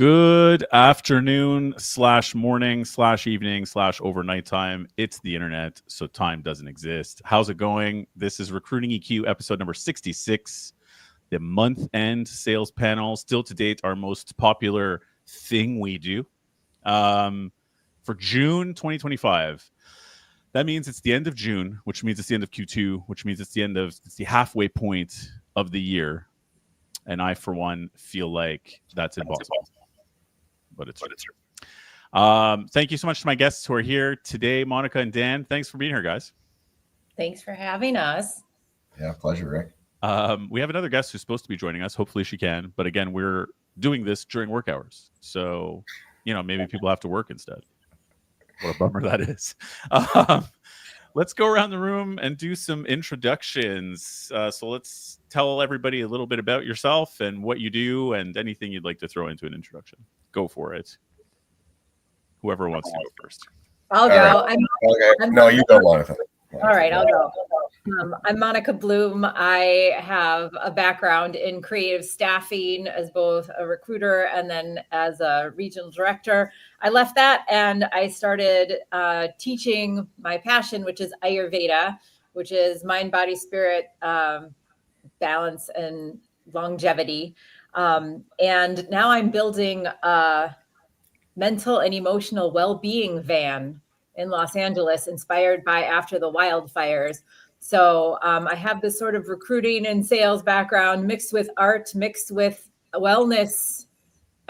Good afternoon / morning / evening / overnight time. It's the internet, so time doesn't exist. How's it going? This is Recruiting EQ episode number 66, the month-end sales panel. Still to date, our most popular thing we do for June 2025. That means it's the end of June, which means it's the end of Q2, which means it's the halfway point of the year. And I, for one, feel like that's impossible. But it's true. Thank you so much to my guests who are here today, Monica and Dan. Thanks for being here, guys. Thanks for having us. Yeah, pleasure, Rick. We have another guest who's supposed to be joining us. Hopefully she can. But again, we're doing this during work hours. So, maybe people have to work instead. What a bummer that is. Let's go around the room and do some introductions. So let's tell everybody a little bit about yourself and what you do and anything you'd like to throw into an introduction. Go for it. Whoever wants to go first. I'll go. Right. No, you don't want to. All right, I'll go. I'm Monica Bloom. I have a background in creative staffing as both a recruiter and then as a regional director. I left that and I started teaching my passion, which is Ayurveda, which is mind, body, spirit, balance, and longevity. And now I'm building a mental and emotional well-being van in Los Angeles, inspired by after the wildfires. So I have this sort of recruiting and sales background mixed with art, mixed with wellness,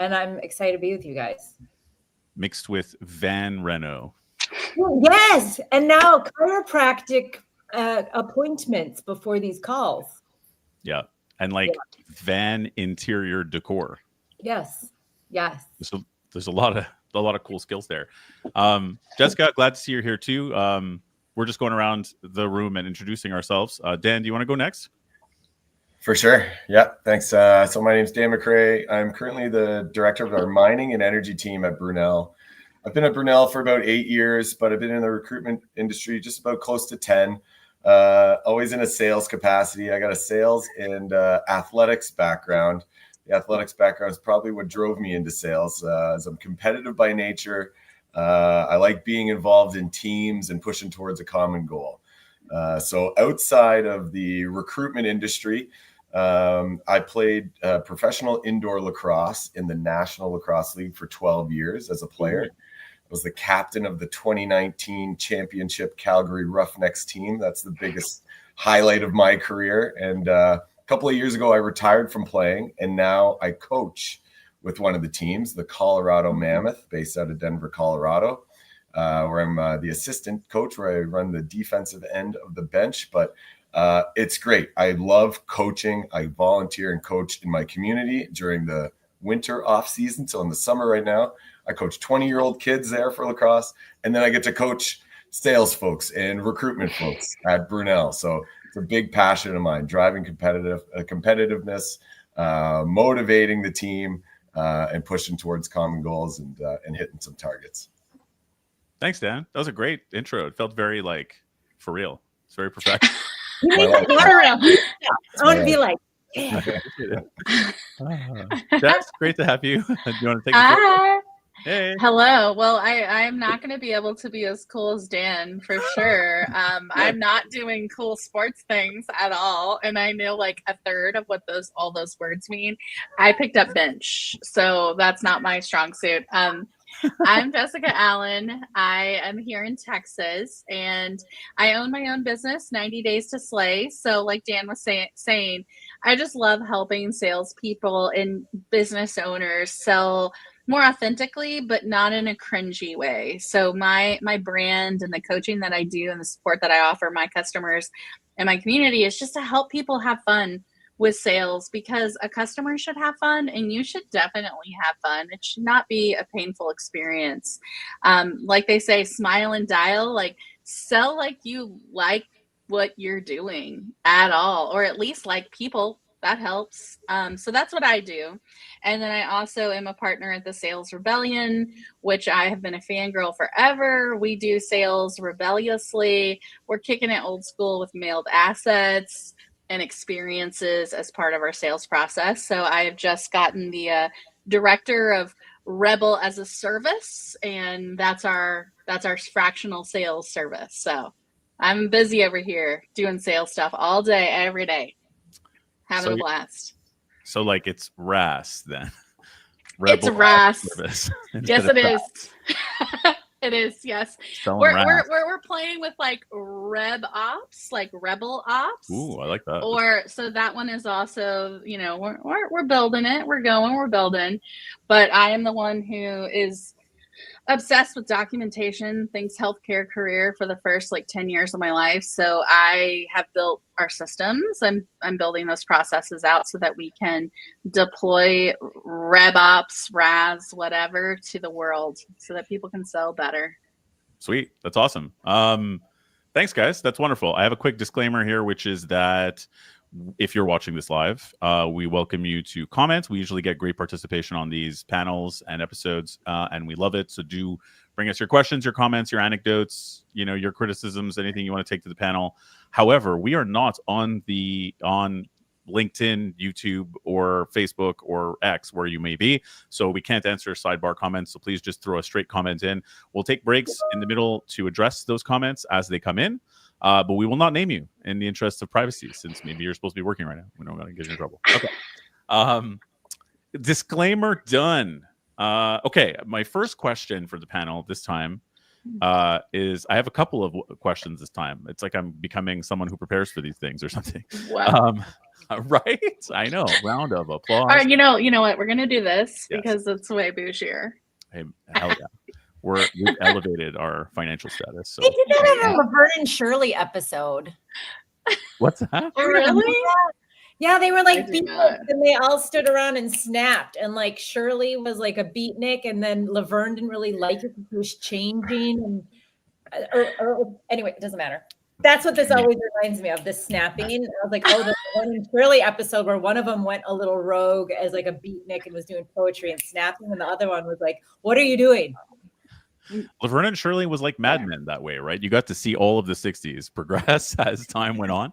and I'm excited to be with you guys. Mixed with van reno. Yes, and now chiropractic appointments before these calls. Yeah, and van interior decor. Yes. So there's a lot of cool skills there. Jessica, glad to see you here too. We're just going around the room and introducing ourselves. Dan, do you want to go next? For sure. Yeah, thanks. So my name's Dan McRae. I'm currently the director of our mining and energy team at Brunel. I've been at Brunel for about 8 years, but I've been in the recruitment industry just about close to 10. Always in a sales capacity. I got a sales and athletics background. The athletics background is probably what drove me into sales, as I'm competitive by nature. I like being involved in teams and pushing towards a common goal. So outside of the recruitment industry, I played professional indoor lacrosse in the National Lacrosse League for 12 years as a player. I was the captain of the 2019 championship Calgary Roughnecks team. That's the biggest highlight of my career. And a couple of years ago, I retired from playing, and now I coach with one of the teams, the Colorado Mammoth, based out of Denver, Colorado, where I'm the assistant coach, where I run the defensive end of the bench. But it's great. I love coaching. I volunteer and coach in my community during the winter off season. So in the summer right now, I coach 20-year-old kids there for lacrosse, and then I get to coach sales folks and recruitment folks at Brunel. So it's a big passion of mine, driving competitiveness, motivating the team, and pushing towards common goals and hitting some targets. Thanks, Dan. That was a great intro. It felt very for real. It's very professional. I want to be like, yeah. Jess, great to have you. Do you want to take Hi. Hey. Hello. Well, I'm not going to be able to be as cool as Dan for sure. I'm not doing cool sports things at all, and I know a third of what all those words mean. I picked up bench, so that's not my strong suit. I'm Jessica Allen. I am here in Texas, and I own my own business, 90 Days to Slay. So like Dan was saying, I just love helping salespeople and business owners sell more authentically, but not in a cringy way. So my brand and the coaching that I do and the support that I offer my customers and my community is just to help people have fun with sales, because a customer should have fun and you should definitely have fun. It should not be a painful experience. Like they say, smile and dial, sell like you like what you're doing at all, or at least like people. That helps. So that's what I do. And then I also am a partner at the Sales Rebellion, which I have been a fangirl forever. We do sales rebelliously. We're kicking it old school with mailed assets and experiences as part of our sales process. So I have just gotten the director of Rebel as a service, and that's our fractional sales service. So I'm busy over here doing sales stuff all day, every day, having a blast. So like it's RAS then. It's RAS. Yes, it is. It is, yes. We're playing with like Reb Ops, like Rebel Ops. Ooh, I like that. Or so that one is also, you know, we're building it. We're building. But I am the one who is obsessed with documentation, thinks healthcare career for the first like 10 years of my life. So I have built our systems. I'm building those processes out so that we can deploy RevOps, RAS, whatever to the world so that people can sell better. Sweet. That's awesome. Thanks, guys. That's wonderful. I have a quick disclaimer here, which is that if you're watching this live, we welcome you to comment. We usually get great participation on these panels and episodes, and we love it. So do bring us your questions, your comments, your anecdotes, you know, your criticisms, anything you want to take to the panel. However, we are not on LinkedIn, YouTube, or Facebook, or X, where you may be. So we can't answer sidebar comments. So please just throw a straight comment in. We'll take breaks in the middle to address those comments as they come in. But we will not name you in the interest of privacy, since maybe you're supposed to be working right now. We don't want to get you in trouble. Okay. Disclaimer done. Okay. My first question for the panel this time is I have a couple of questions this time. It's like I'm becoming someone who prepares for these things or something. Wow. Right? I know. Round of applause. All right, you know what? We're gonna do this because it's way bougier. Hey, hell yeah. We've elevated our financial status. So. They did that on a Laverne and Shirley episode. What's that? Oh, really? Yeah, they were like beatniks, and they all stood around and snapped. And like Shirley was like a beatnik, and then Laverne didn't really like it because he was changing. And anyway, it doesn't matter. That's what this always reminds me of, this snapping. I was like, oh, the Laverne and Shirley episode where one of them went a little rogue as like a beatnik and was doing poetry and snapping, and the other one was like, what are you doing? Laverne and Shirley was like Mad Men that way, right? You got to see all of the 60s progress as time went on.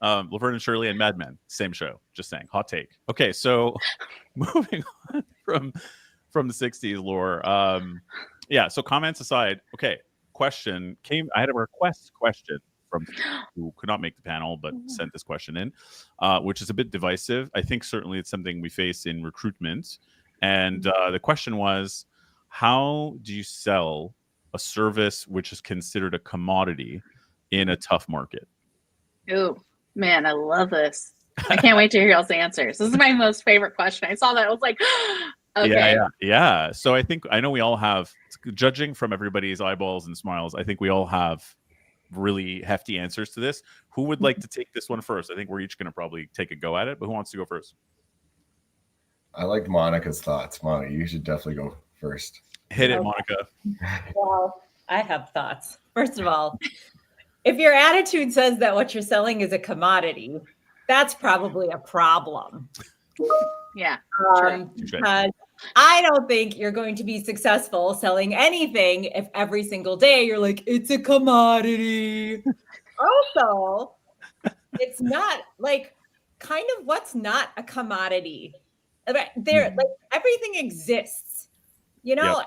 Laverne and Shirley and Mad Men, same show. Just saying, hot take. Okay, so moving on from the 60s lore. Yeah, so comments aside, okay, question came. I had a request question from who could not make the panel but sent this question in, which is a bit divisive. I think certainly it's something we face in recruitment. And the question was, how do you sell a service which is considered a commodity in a tough market? Oh, man, I love this. I can't wait to hear y'all's answers. This is my most favorite question. I saw that. I was like, okay. Yeah. So I know we all have, judging from everybody's eyeballs and smiles, I think we all have really hefty answers to this. Who would like to take this one first? I think we're each going to probably take a go at it, but who wants to go first? I like Monica's thoughts. Monica, you should definitely go first. Hit it, Monica. Well, I have thoughts. First of all, if your attitude says that what you're selling is a commodity, that's probably a problem. Yeah. Because I don't think you're going to be successful selling anything if every single day you're like, it's a commodity. Also, it's not like kind of what's not a commodity. There, like everything exists, you know.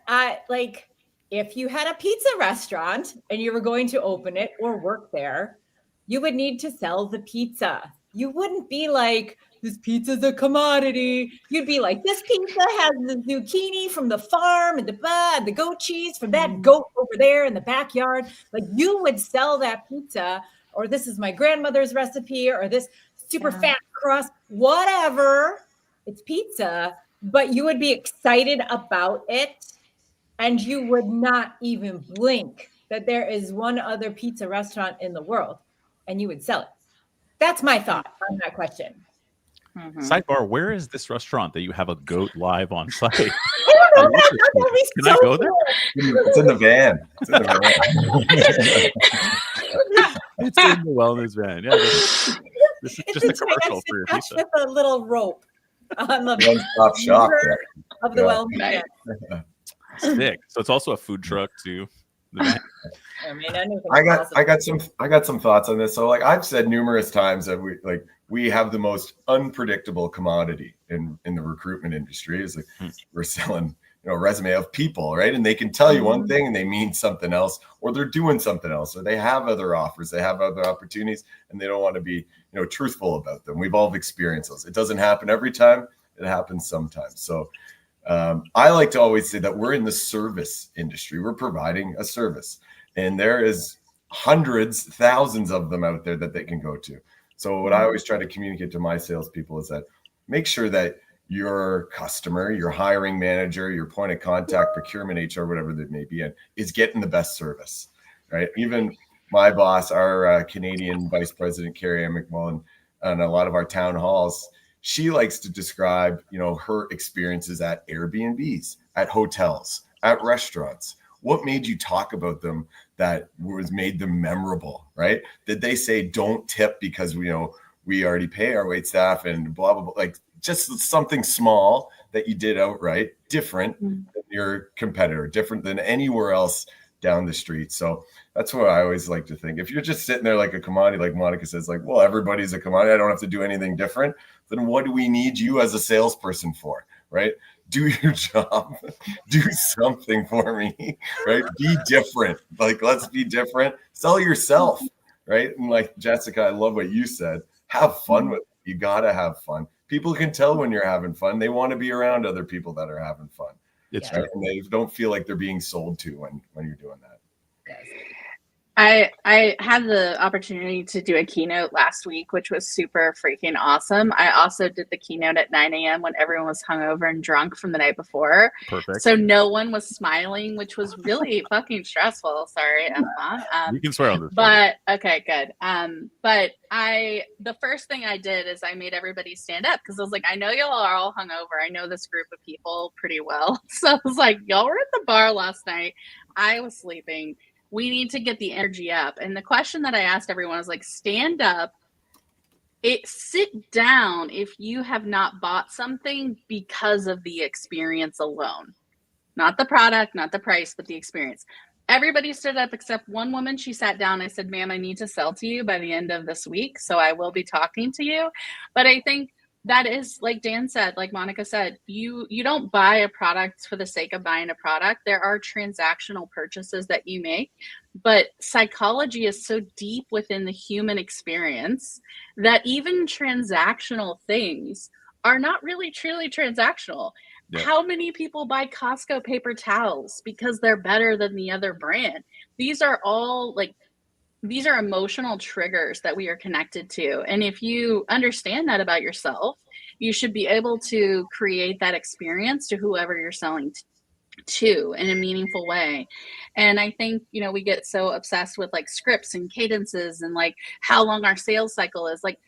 Yep. Like if you had a pizza restaurant and you were going to open it or work there, you would need to sell the pizza. You wouldn't be like, this pizza's a commodity. You'd be like, this pizza has the zucchini from the farm and the goat cheese from that goat over there in the backyard. Like you would sell that pizza, or this is my grandmother's recipe, or this super fat crust, whatever. It's pizza, but you would be excited about it, and you would not even blink that there is one other pizza restaurant in the world, and you would sell it. That's my thought on that question. Sidebar, where is this restaurant that you have a goat live on site? I don't know. Can I go there? It's in the van. It's in the wellness van. Yeah, this is just a commercial for your pizza. With a little rope on the one-stop shop there of the wellness van. Sick. So it's also a food truck too. The I mean, anything's I possible. got some thoughts on this. So like I've said numerous times that we have the most unpredictable commodity in the recruitment industry. Is like we're selling a resume of people, right? And they can tell you one thing and they mean something else, or they're doing something else, or they have other offers, they have other opportunities, and they don't want to be truthful about them. We've all experienced those. It doesn't happen every time. It happens sometimes. So I like to always say that we're in the service industry. We're providing a service, and there is hundreds, thousands of them out there that they can go to. So what I always try to communicate to my salespeople is that make sure that your customer, your hiring manager, your point of contact, procurement, HR, whatever they may be in, is getting the best service, right? Even my boss, our Canadian Vice President, Carrie Ann McMullen, on a lot of our town halls, she likes to describe, her experiences at Airbnbs, at hotels, at restaurants. What made you talk about them that made them memorable, right? Did they say don't tip because we already pay our wait staff and blah, blah, blah, like just something small that you did outright, different than your competitor, different than anywhere else down the street. So that's what I always like to think. If you're just sitting there like a commodity, like Monica says, like, well, everybody's a commodity, I don't have to do anything different, then what do we need you as a salesperson for, right? Do your job, do something for me, right? Be different. Like, let's be different. Sell yourself, right? And like Jessica, I love what you said. Have fun with it. You got to have fun. People can tell when you're having fun. They want to be around other people that are having fun. It's right? true. And they don't feel like they're being sold to when you're doing that. Yes. I had the opportunity to do a keynote last week, which was super freaking awesome. I also did the keynote at 9 a.m. when everyone was hungover and drunk from the night before. Perfect. So no one was smiling, which was really fucking stressful. Sorry, Emma. You can swear on this. But okay, good. But the first thing I did is I made everybody stand up because I was like, I know y'all are all hungover. I know this group of people pretty well. So I was like, y'all were at the bar last night. I was sleeping. We need to get the energy up. And the question that I asked everyone was like, stand up, sit down if you have not bought something because of the experience alone. Not the product, not the price, but the experience. Everybody stood up except one woman. She sat down. I said, ma'am, I need to sell to you by the end of this week. So I will be talking to you. But I think that is, like Dan said, like Monica said, you don't buy a product for the sake of buying a product. There are transactional purchases that you make, but psychology is so deep within the human experience that even transactional things are not really truly transactional. Yeah. How many people buy Costco paper towels because they're better than the other brand? These are all these are emotional triggers that we are connected to. And if you understand that about yourself, you should be able to create that experience to whoever you're selling to in a meaningful way. And I think, we get so obsessed with like scripts and cadences and like how long our sales cycle is. Like,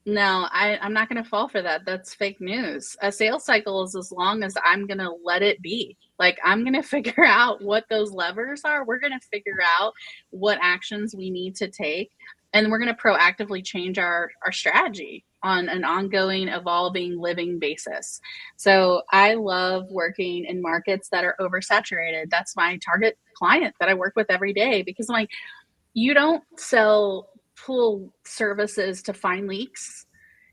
no, I'm not going to fall for that. That's fake news. A sales cycle is as long as I'm going to let it be. Like, I'm going to figure out what those levers are. We're going to figure out what actions we need to take. And we're going to proactively change our strategy on an ongoing, evolving, living basis. So I love working in markets that are oversaturated. That's my target client that I work with every day, because I'm like, you don't sell full services to find leaks.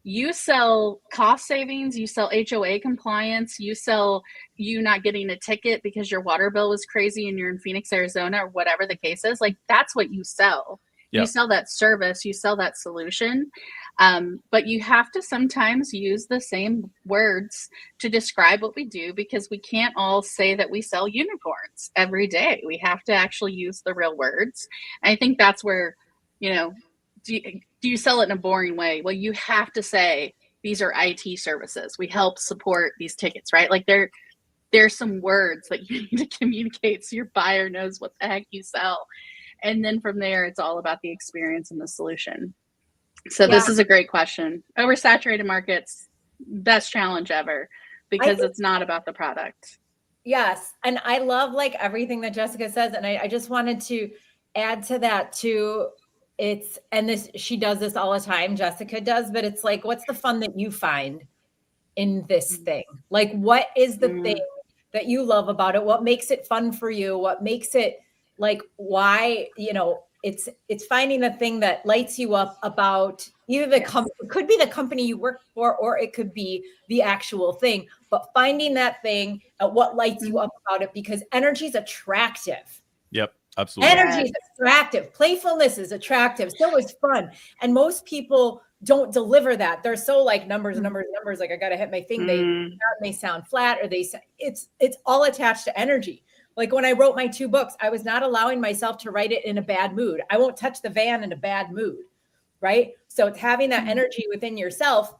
You sell cost savings, you sell HOA compliance, you sell you not getting a ticket because your water bill was crazy and you're in Phoenix, Arizona, or whatever the case is. Like, that's what you sell. Yep. You sell that service, you sell that solution. But you have to sometimes use the same words to describe what we do, because we can't all say that we sell unicorns every day. We have to actually use the real words. And I think that's where, do you sell it in a boring way? Well, you have to say, these are IT services. We help support these tickets, right? Like there's some words that you need to communicate so your buyer knows what the heck you sell. And then from there, it's all about the experience and the solution. So This is a great question. Oversaturated markets, best challenge ever, because it's not about the product. Yes. And I love like everything that Jessica says. And I just wanted to add to that too. She does this all the time, Jessica does, but it's like, what's the fun that you find in this thing? Like, what is the thing that you love about it? What makes it fun for you? What makes it like why, it's finding the thing that lights you up about either the company, it could be the company you work for, or it could be the actual thing, but finding that thing, what lights you up about it, because energy is attractive. Yep. Absolutely. Energy is attractive. Playfulness is attractive. So is fun. And most people don't deliver that. They're so like numbers. Like I got to hit my thing. That may sound flat, or it's all attached to energy. Like when I wrote my 2 books, I was not allowing myself to write it in a bad mood. I won't touch the van in a bad mood. Right. So it's having that energy within yourself,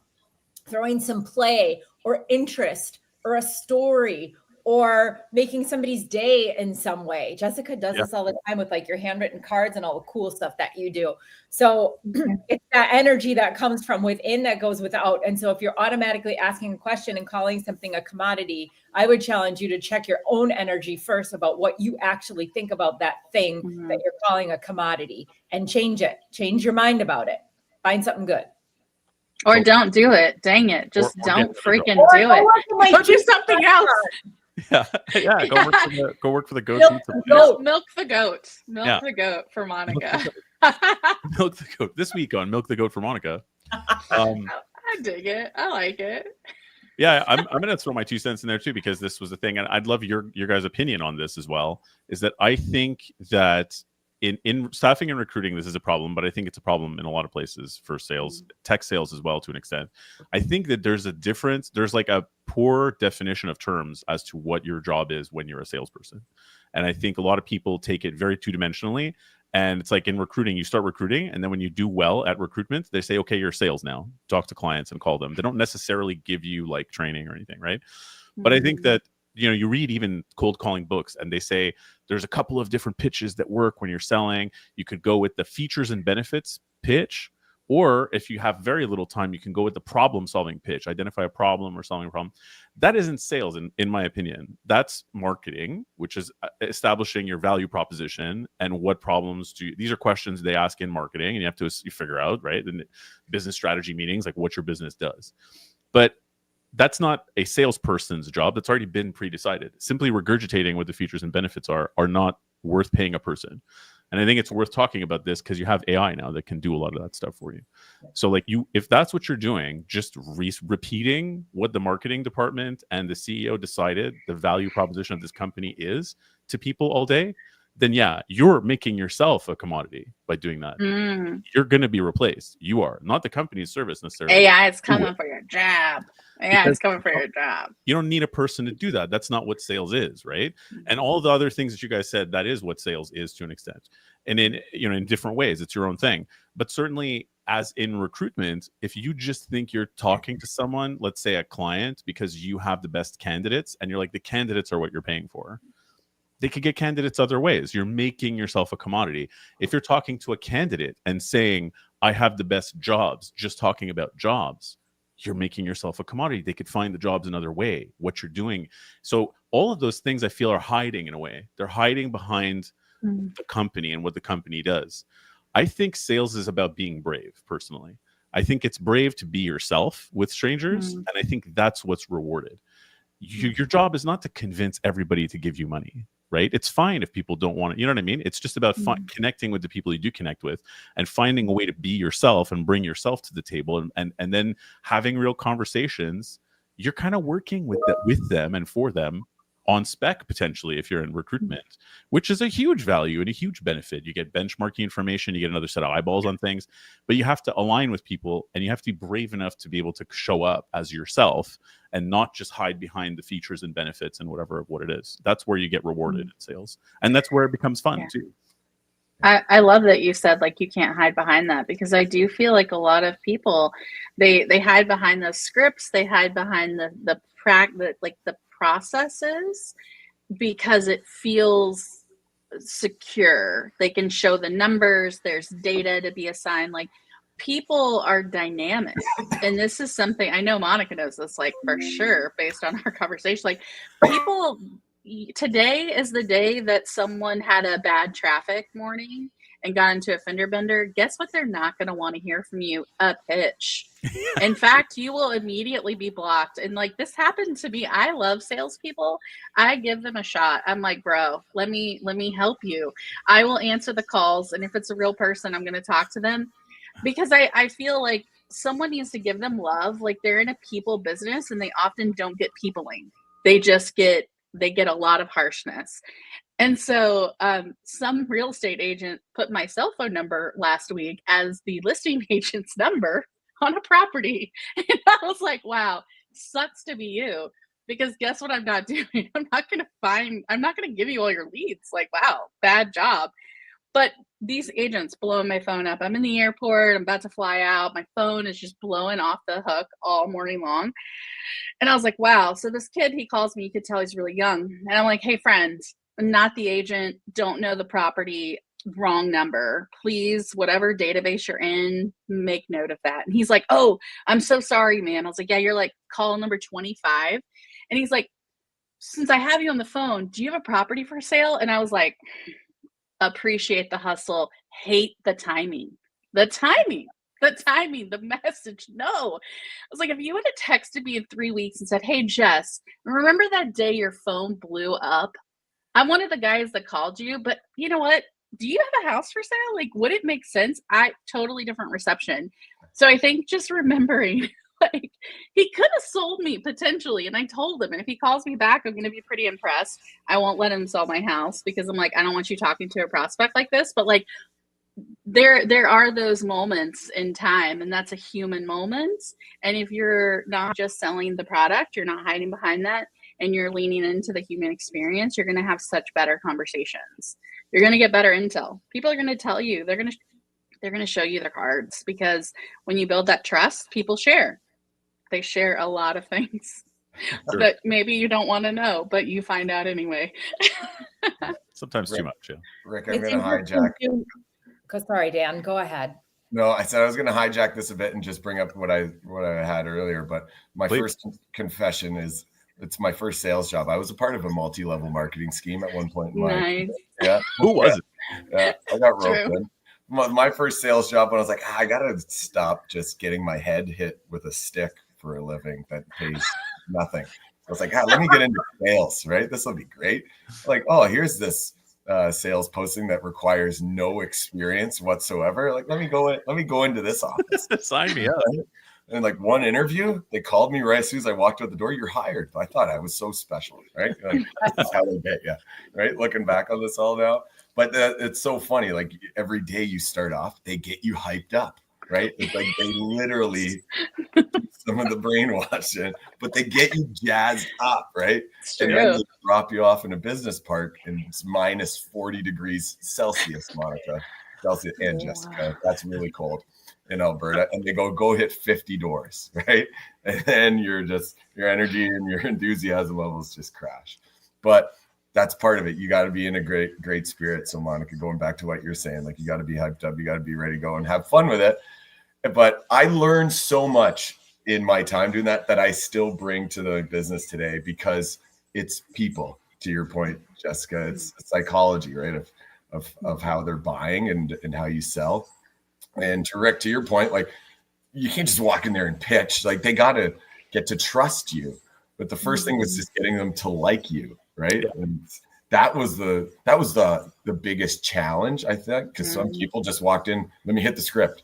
throwing some play or interest or a story, or making somebody's day in some way. Jessica does this all the time with like your handwritten cards and all the cool stuff that you do. So it's that energy that comes from within that goes without. And so if you're automatically asking a question and calling something a commodity, I would challenge you to check your own energy first about what you actually think about that thing that you're calling a commodity, and change it. Change your mind about it. Find something good. Or don't do it. Dang it. Just don't freaking do it. Go do something else. Yeah. Go work for the goat. Milk the goat. Milk the goat for Monica. Milk the goat. This week on Milk the Goat for Monica. I dig it. I like it. Yeah, I'm going to throw my 2 cents in there too, because this was the thing, and I'd love your guys' opinion on this as well. Is that I think that in staffing and recruiting, this is a problem, but I think it's a problem in a lot of places for sales, tech sales as well, to an extent. I think that there's a difference. There's like a poor definition of terms as to what your job is when you're a salesperson. And I think a lot of people take it very 2-dimensionally. And it's like in recruiting, you start recruiting, and then when you do well at recruitment, they say, okay, you're sales now. Talk to clients and call them. They don't necessarily give you like training or anything, right? But I think that, you read even cold calling books, and they say there's a couple of different pitches that work when you're selling. You could go with the features and benefits pitch, or if you have very little time, you can go with the problem solving pitch, identify a problem or solving a problem. That isn't sales, in my opinion. That's marketing, which is establishing your value proposition and what problems these are questions they ask in marketing, and you have to figure out, right? In business strategy meetings, like what your business does. But that's not a salesperson's job. That's already been pre-decided. Simply regurgitating what the features and benefits are not worth paying a person. And I think it's worth talking about this because you have AI now that can do a lot of that stuff for you. So like if that's what you're doing, just repeating what the marketing department and the CEO decided the value proposition of this company is to people all day, then yeah, you're making yourself a commodity by doing that. You're going to be replaced. You are, not the company's service necessarily. AI is coming for your job. Yeah, it's coming for your job. You don't need a person to do that. That's not what sales is, right? And all the other things that you guys said, that is what sales is to an extent. And in different ways, it's your own thing. But certainly as in recruitment, if you just think you're talking to someone, let's say a client, because you have the best candidates and you're like, the candidates are what you're paying for. They could get candidates other ways. You're making yourself a commodity. If you're talking to a candidate and saying, I have the best jobs, just talking about jobs, you're making yourself a commodity. They could find the jobs another way, what you're doing. So all of those things I feel are hiding in a way. They're hiding behind the company and what the company does. I think sales is about being brave, personally. I think it's brave to be yourself with strangers. And I think that's what's rewarded. Your job is not to convince everybody to give you money, right? It's fine if people don't want it. You know what I mean? It's just about connecting with the people you do connect with and finding a way to be yourself and bring yourself to the table and then having real conversations. You're kind of working with them and for them on spec, potentially, if you're in recruitment, which is a huge value and a huge benefit. You get benchmarking information, you get another set of eyeballs on things, but you have to align with people and you have to be brave enough to be able to show up as yourself and not just hide behind the features and benefits and what it is. That's where you get rewarded in sales. And that's where it becomes fun too. I love that you said like you can't hide behind that, because I do feel like a lot of people they hide behind those scripts, they hide behind the processes because it feels secure. They can show the numbers, there's data to be assigned. Like, people are dynamic, and this is something I know Monica knows this, like, for sure, based on our conversation. Like, people, today is the day that someone had a bad traffic morning and got into a fender bender. Guess what? They're not going to want to hear from you: a pitch. In fact, you will immediately be blocked. And like this happened to me. I love salespeople. I give them a shot. I'm like, bro, let me help you. I will answer the calls. And if it's a real person, I'm going to talk to them because I feel like someone needs to give them love. Like they're in a people business and they often don't get peopling. They get a lot of harshness. And so some real estate agent put my cell phone number last week as the listing agent's number on a property. And I was like, wow, sucks to be you. Because guess what I'm not doing? I'm not going to give you all your leads. Like, wow, bad job. But these agents blowing my phone up. I'm in the airport. I'm about to fly out. My phone is just blowing off the hook all morning long. And I was like, wow. So this kid, he calls me. You could tell he's really young. And I'm like, hey, friend, I'm not the agent. Don't know the property. Wrong number. Please, whatever database you're in, make note of that. And he's like, oh, I'm so sorry, man. I was like, yeah, you're like call number 25. And he's like, since I have you on the phone, do you have a property for sale? And I was like, appreciate the hustle, hate the timing, the message. No, I was like, if you would have texted me in 3 weeks and said, hey, Jess, remember that day your phone blew up? I'm one of the guys that called you, but you know what? Do you have a house for sale? Like, would it make sense? Totally different reception. So I think just remembering, like, he could have sold me potentially. And I told him, and if he calls me back, I'm going to be pretty impressed. I won't let him sell my house because I'm like, I don't want you talking to a prospect like this. But like, there are those moments in time, and that's a human moment. And if you're not just selling the product, you're not hiding behind that, and you're leaning into the human experience, you're going to have such better conversations. You're going to get better intel. People are going to tell you, they're going to show you their cards, because when you build that trust, people share. They share a lot of things that maybe you don't want to know, but you find out anyway. Sometimes Rick, too much. Yeah. Rick, I'm going to hijack. Sorry, Dan, go ahead. No, I said I was going to hijack this a bit and just bring up what I had earlier. But my first confession is, it's my first sales job. I was a part of a multi-level marketing scheme at one point in my Nice. Yeah. Who was it? Yeah, I got roped in. My first sales job, when I was like, I got to stop just getting my head hit with a stick for a living that pays nothing. I was like, let me get into sales, right? This will be great. Like, oh, here's this sales posting that requires no experience whatsoever. Like, let me go into this office. Sign me up. And like one interview, they called me right as soon as I walked out the door. You're hired. I thought I was so special, right? Like, that's how they get you, right? Looking back on this all now, but it's so funny. Like every day you start off, they get you hyped up, right? It's like they literally some of the brainwashing, but they get you jazzed up, right? It's and true. then they drop you off in a business park and it's minus 40 degrees Celsius, Monica, Celsius and Jessica. That's really cold in Alberta, and they go hit 50 doors, right? And then your energy and your enthusiasm levels just crash. But that's part of it. You got to be in a great spirit. So Monica, going back to what you're saying, like you got to be hyped up, you got to be ready to go and have fun with it. But I learned so much in my time doing that I still bring to the business today, because it's people, to your point, Jessica. It's psychology, right? Of how they're buying and how you sell. And to Rick, to your point, like you can't just walk in there and pitch. Like they got to get to trust you. But the first thing was just getting them to like you, right? Yeah. And that was the biggest challenge, I think, because some people just walked in. Let me hit the script.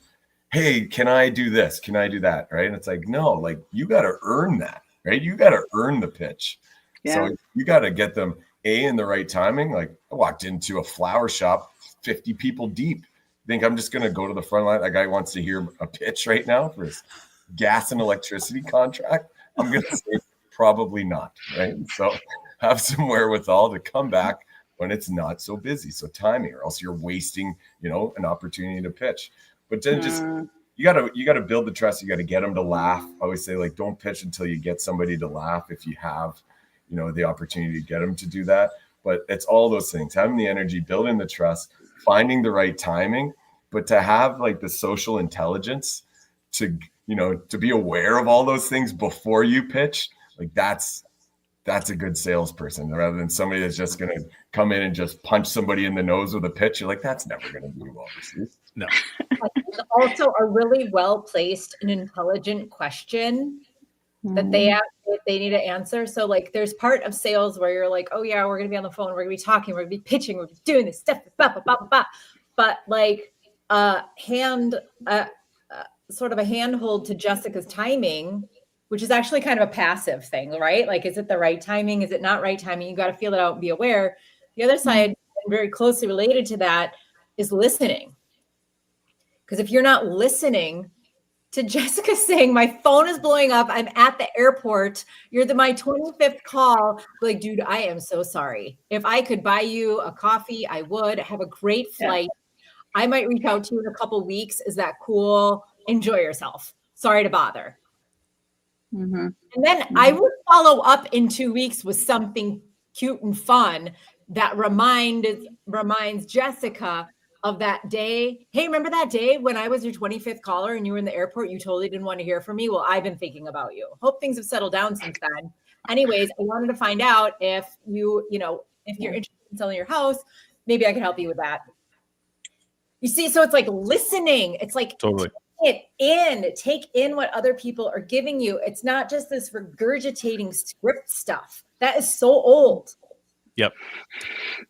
Hey, can I do this? Can I do that? Right? And it's like, no, like you got to earn that, right? You got to earn the pitch. Yeah. So you got to get them in the right timing. Like I walked into a flower shop, 50 people deep. Think I'm just going to go to the front line. That guy wants to hear a pitch right now for his gas and electricity contract. I'm going to say probably not, right? So have some wherewithal to come back when it's not so busy. So timing, or else you're wasting, an opportunity to pitch. But then just you got to build the trust. You got to get them to laugh. I always say, like, don't pitch until you get somebody to laugh. If you have, the opportunity to get them to do that. But it's all those things: having the energy, building the trust, finding the right timing, but to have like the social intelligence to be aware of all those things before you pitch, like that's a good salesperson, rather than somebody that's just going to come in and just punch somebody in the nose with a pitch. You're like, that's never going to be well received. No. also a really well-placed and intelligent question that they ask if they need to answer. So like there's part of sales where you're like, oh yeah, we're going to be on the phone. We're going to be talking. We're going to be pitching. We're doing this stuff. Blah, blah, blah, blah, blah. But like sort of a handhold to Jessica's timing, which is actually kind of a passive thing, right? Like, is it the right timing? Is it not right timing? You got to feel it out and be aware. The other side, and very closely related to that, is listening. Because if you're not listening to Jessica saying, my phone is blowing up, I'm at the airport, you're my 25th call, like, dude, I am so sorry. If I could buy you a coffee, I would. Have a great flight. I might reach out to you in a couple weeks. Is that cool? Enjoy yourself. Sorry to bother. And then I would follow up in 2 weeks with something cute and fun that reminds Jessica of that day. Hey, remember that day when I was your 25th caller and you were in the airport? You totally didn't want to hear from me. Well, I've been thinking about you. Hope things have settled down since then. Anyways, I wanted to find out if if you're interested in selling your house, maybe I can help you with that. You see, so it's like listening. It's like Totally. Take in what other people are giving you. It's not just this regurgitating script stuff. That is so old. Yep.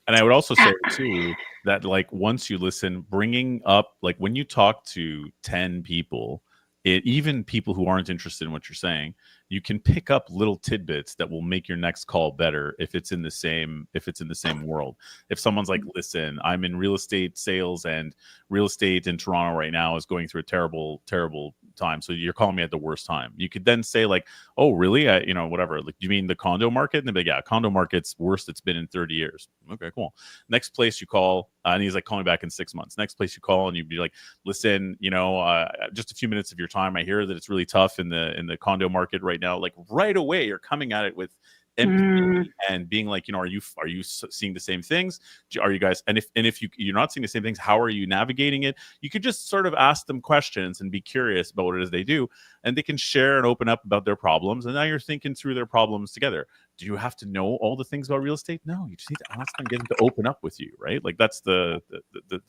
And I would also say too that like once you listen, bringing up like when you talk to 10 people, even people who aren't interested in what you're saying, you can pick up little tidbits that will make your next call better if it's in the same world. If someone's like, listen, I'm in real estate sales and real estate in Toronto right now is going through a terrible time, so you're calling me at the worst time. You could then say like, oh really, whatever, like, you mean the condo market? And they'd be like, yeah, condo market's worst it's been in 30 years. Okay, cool. Next place you call, and he's like, calling back in 6 months. Next place you call and you'd be like, listen, just a few minutes of your time, I hear that it's really tough in the condo market right now. Like right away you're coming at it with empathy and being like, are you seeing the same things? Are you guys, and if you're not seeing the same things, how are you navigating it? You could just sort of ask them questions and be curious about what it is they do, and they can share and open up about their problems, and now you're thinking through their problems together. Do you have to know all the things about real estate? No, you just need to ask them, get them to open up with you, right? Like that's the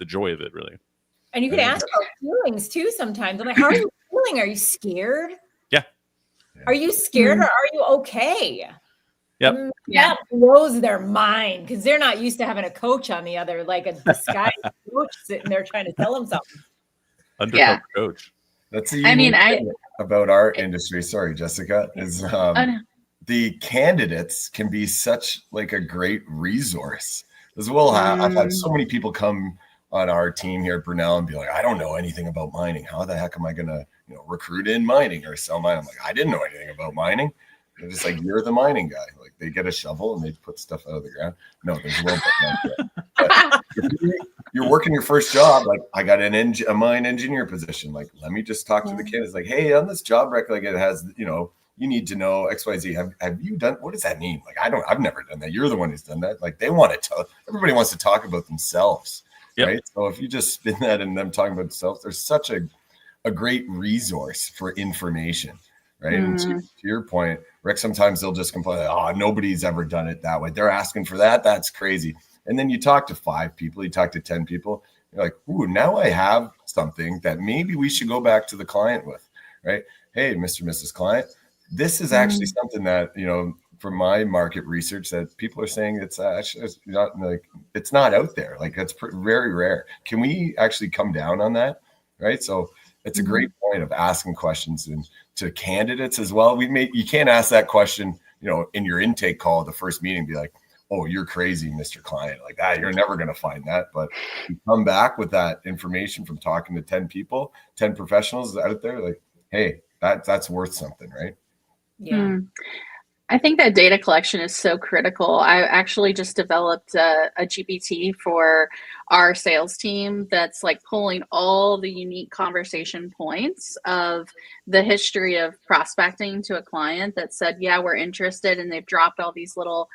joy of it, really. And you can ask about feelings too sometimes. I'm like, how are you feeling? Are you scared? Yeah. Are you scared or are you okay? Yep. That blows their mind because they're not used to having a coach on the other, like a disguised coach sitting there trying to tell them something. Undercover coach. That's the unique thing about our industry. Sorry, Jessica, is the candidates can be such like a great resource as well. I've had so many people come on our team here at Brunel and be like, I don't know anything about mining. How the heck am I going to recruit in mining or sell mining? I'm like, I didn't know anything about mining. They're just like, you're the mining guy. Like they get a shovel and they put stuff out of the ground. No, there's a little bit but you're working your first job. Like I got a mine engineer position. Like, let me just talk to the candidates. Like, hey, on this job rec, like it has, you need to know XYZ. Have you done, what does that mean? Like, I've never done that. You're the one who's done that. Like they want to tell, everybody wants to talk about themselves. Yep. Right. So if you just spin that and them talking about themselves, there's such a great resource for information. Right. And to your point, Rick, sometimes they'll just complain, oh, nobody's ever done it that way. They're asking for that. That's crazy. And then you talk to 5 people, you talk to 10 people. You're like, ooh, now I have something that maybe we should go back to the client with. Right. Hey, Mr. Mrs. Client, this is actually something that, from my market research that people are saying it's actually it's not out there. Like it's very rare. Can we actually come down on that? Right. So it's a great point of asking questions and to candidates as well. You can't ask that question, in your intake call at the first meeting, be like, oh, you're crazy, Mr. Client. Like that, you're never going to find that. But you come back with that information from talking to 10 people, 10 professionals out there, like, hey, that's worth something, right? Yeah. I think that data collection is so critical. I actually just developed a GPT for our sales team that's like pulling all the unique conversation points of the history of prospecting to a client that said, yeah, we're interested. And they've dropped all these little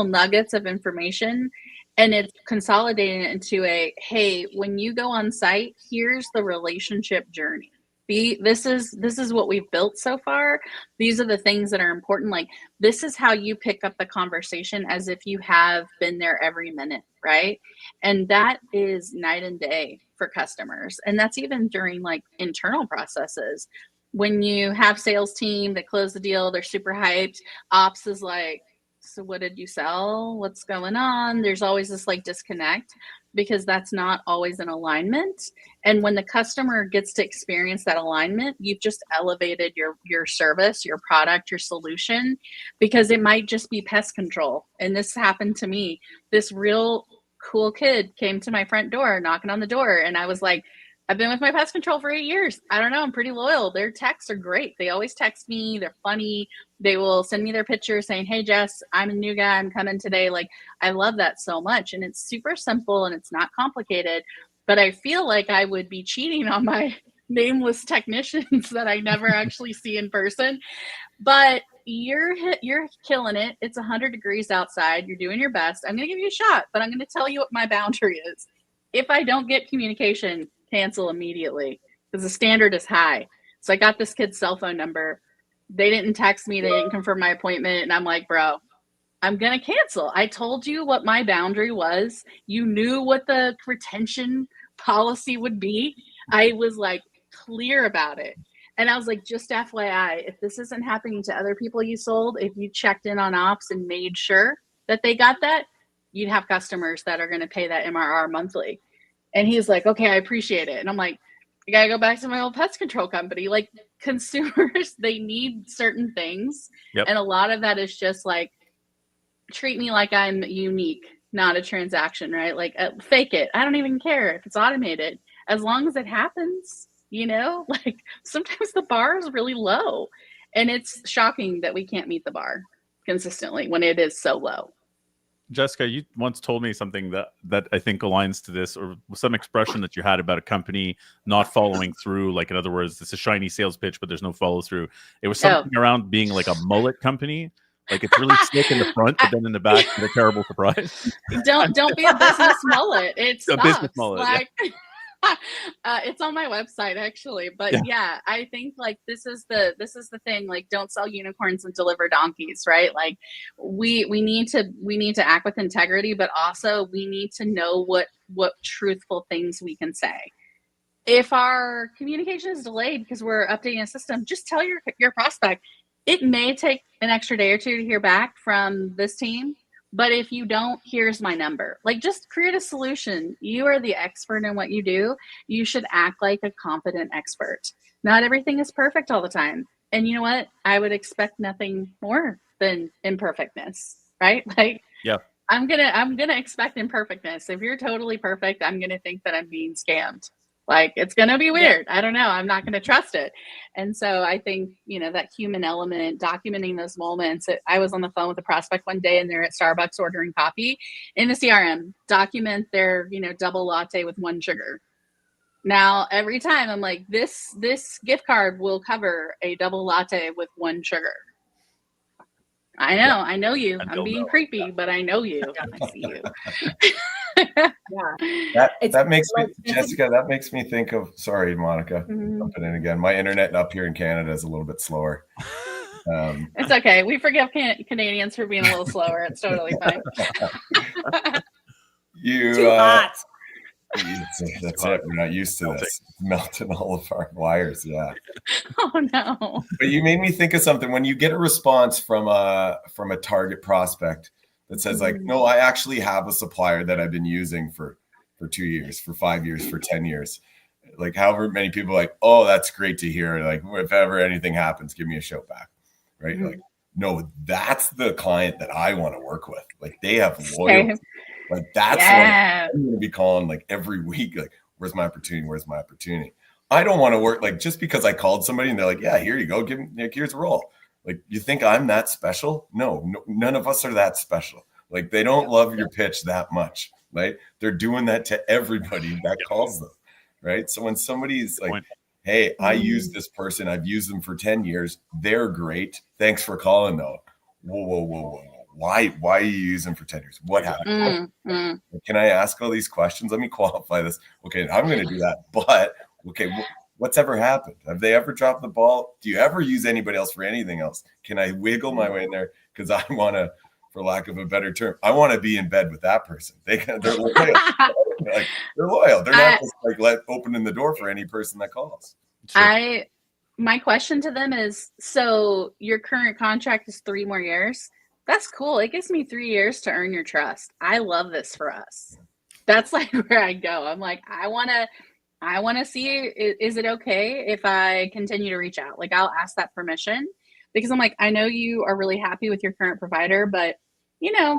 nuggets of information, and it's consolidating it into hey, when you go on site, here's the relationship journey. This is what we've built so far. These are the things that are important. Like this is how you pick up the conversation as if you have been there every minute, right? And that is night and day for customers. And that's even during like internal processes. When you have sales team that close the deal, they're super hyped. Ops is like, so what did you sell? What's going on? There's always this like disconnect because that's not always in alignment. And when the customer gets to experience that alignment, you've just elevated your service, your product, your solution, because it might just be pest control. And this happened to me. This real cool kid came to my front door, knocking on the door. And I was like, I've been with my pest control for 8 years. I don't know. I'm pretty loyal. Their texts are great. They always text me. They're funny. They will send me their picture saying, hey, Jess, I'm a new guy. I'm coming today. Like, I love that so much. And it's super simple and it's not complicated. But I feel like I would be cheating on my nameless technicians that I never actually see in person. But you're killing it. It's 100 degrees outside. You're doing your best. I'm going to give you a shot, but I'm going to tell you what my boundary is. If I don't get communication, cancel immediately because the standard is high. So I got this kid's cell phone number. They didn't text me. They didn't confirm my appointment. And I'm like, bro, I'm going to cancel. I told you what my boundary was. You knew what the retention policy would be. I was like clear about it. And I was like, just FYI, if this isn't happening to other people you sold, if you checked in on ops and made sure that they got that, you'd have customers that are going to pay that MRR monthly. And he's like, okay, I appreciate it. And I'm like, I got to go back to my old pest control company. Like consumers, they need certain things. Yep. And a lot of that is just like, treat me like I'm unique, not a transaction, right? Like fake it. I don't even care if it's automated. As long as it happens, you know, like sometimes the bar is really low. And it's shocking that we can't meet the bar consistently when it is so low. Jessica, you once told me something that I think aligns to this, or some expression that you had about a company not following through. Like, in other words, it's a shiny sales pitch, but there's no follow through. It was something around being like a mullet company. Like it's really slick in the front, but then in the back, it's a terrible surprise. Don't be a business mullet. It's a business mullet. Like, it's on my website actually, but yeah, I think like this is the thing. Like, don't sell unicorns and deliver donkeys, right? Like, we need to act with integrity, but also we need to know what truthful things we can say. If our communication is delayed because we're updating a system, just tell your prospect. It may take an extra day or two to hear back from this team. But if you don't, here's my number. Like, just create a solution. You are the expert in what you do. You should act like a competent expert. Not everything is perfect all the time. And you know what? I would expect nothing more than imperfectness, right? Like, yeah, I'm gonna expect imperfectness. If you're totally perfect, I'm gonna think that I'm being scammed. Like, it's going to be weird. I don't know. I'm not going to trust it. And so I think, you know, that human element, documenting those moments. I was on the phone with a prospect one day and they're at Starbucks ordering coffee in the CRM, document their, you know, double latte with 1 sugar. Now, every time I'm like, this gift card will cover a double latte with 1 sugar. I know. I know you. I'm being creepy, but I know you. I see you. That makes me, Jessica, that makes me think of, sorry, Monica, jumping in again. My internet up here in Canada is a little bit slower. It's okay. We forgive Canadians for being a little slower. It's totally fine. Too hot. That's it. We're not used to this. It's melting all of our wires. Yeah. Oh no. But you made me think of something. When you get a response from a target prospect that says like, no, I actually have a supplier that I've been using for 2 years, for 5 years, for 10 years. Like, however many people are like, oh, that's great to hear. Like, if ever anything happens, give me a shout back. Right. Like, no, that's the client that I want to work with. Like, they have loyalty. Like, that's what I'm going to be calling like every week. Like, where's my opportunity? Where's my opportunity? I don't want to work like just because I called somebody and they're like, yeah, here you go. Give me, like, here's a role. Like, you think I'm that special? No, none of us are that special. Like, they don't love your pitch that much, right? They're doing that to everybody that calls them, right? So when somebody's like, hey, I use this person, I've used them for 10 years. They're great. Thanks for calling though. Whoa. Why are you using them for 10 years? What happened? Can I ask all these questions? Let me qualify this. Okay, I'm going to do that. But okay, what's ever happened? Have they ever dropped the ball? Do you ever use anybody else for anything else? Can I wiggle my way in there? Because I want to for lack of a better term. I want to be in bed with that person. They're loyal. Like, they're loyal. They're not just like opening the door for any person that calls. Sure. My question to them is, so your current contract is 3 more years. That's cool. It gives me 3 years to earn your trust. I love this for us. That's like where I go. I'm like, I want to see, is it okay if I continue to reach out? Like, I'll ask that permission, because I'm like, I know you are really happy with your current provider, but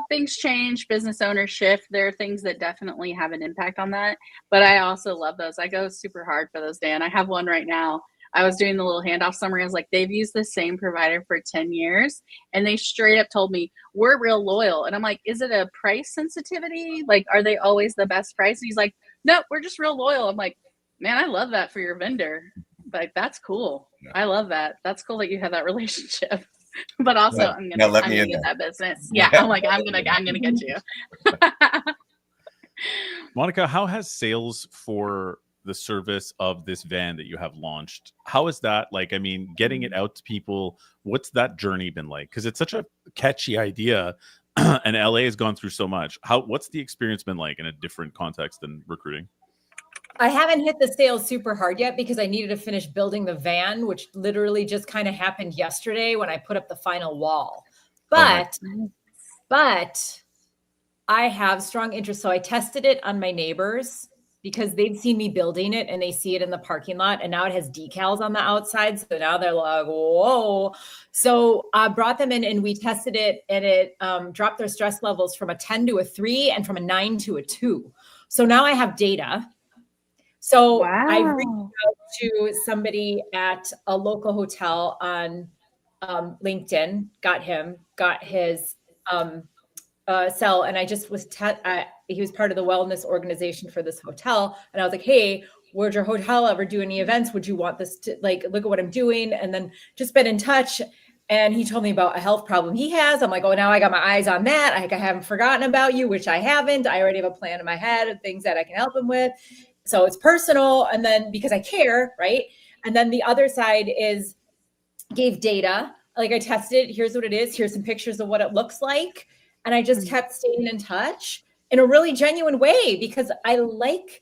things change, business owners shift. There are things that definitely have an impact on that. But I also love those. I go super hard for those, Dan. I have one right now. I was doing the little handoff summary. I was like, they've used the same provider for 10 years. And they straight up told me, we're real loyal. And I'm like, is it a price sensitivity? Like, are they always the best price? And he's like, no, we're just real loyal. I'm like, man, I love that for your vendor. Like, that's cool. Yeah. I love that. That's cool that you have that relationship. But also, I'm gonna get that business. Yeah, I'm like, I'm gonna get you. Monica, how has sales for the service of this van that you have launched, how is that like? I mean, getting it out to people, what's that journey been like? Because it's such a catchy idea, and LA has gone through so much. What's the experience been like in a different context than recruiting? I haven't hit the sales super hard yet because I needed to finish building the van, which literally just kind of happened yesterday when I put up the final wall. But I have strong interest. So I tested it on my neighbors because they've seen me building it and they see it in the parking lot, and now it has decals on the outside. So now they're like, whoa. So I brought them in and we tested it, and it dropped their stress levels from a 10 to a 3 and from a 9 to a 2. So now I have data. So wow. I reached out to somebody at a local hotel on LinkedIn, got his cell, and I just was, he was part of the wellness organization for this hotel. And I was like, hey, would your hotel ever do any events? Would you want this to, like, look at what I'm doing? And then just been in touch. And he told me about a health problem he has. I'm like, oh, now I got my eyes on that. I haven't forgotten about you, which I haven't. I already have a plan in my head of things that I can help him with. So it's personal. And then because I care, right? And then the other side is gave data. Like, I tested it. Here's what it is. Here's some pictures of what it looks like. And I just kept staying in touch in a really genuine way because I like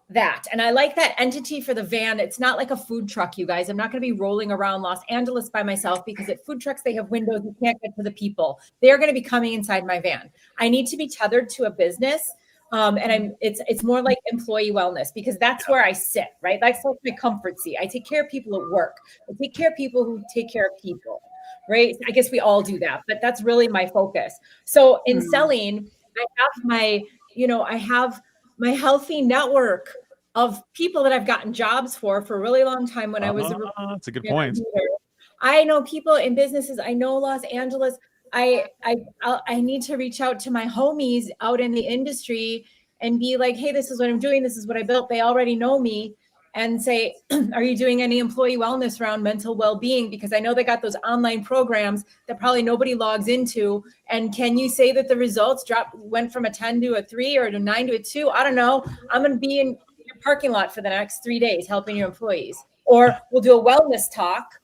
that. And I like that entity for the van. It's not like a food truck, you guys. I'm not going to be rolling around Los Angeles by myself because at food trucks, they have windows. You can't get to the people. They're going to be coming inside my van. I need to be tethered to a business. And it's more like employee wellness because that's where I sit, right? That's like my comfort seat. I take care of people at work. I take care of people who take care of people, right? I guess we all do that, but that's really my focus. So in selling, I have my healthy network of people that I've gotten jobs for a really long time when I was that's a good point. I know people in businesses. I know Los Angeles. I need to reach out to my homies out in the industry and be like, hey, this is what I'm doing. This is what I built. They already know me, and say, are you doing any employee wellness around mental well-being? Because I know they got those online programs that probably nobody logs into. And can you say that the results went from a 10 to a 3 or a 9 to a 2? I don't know. I'm going to be in your parking lot for the next 3 days helping your employees. Or we'll do a wellness talk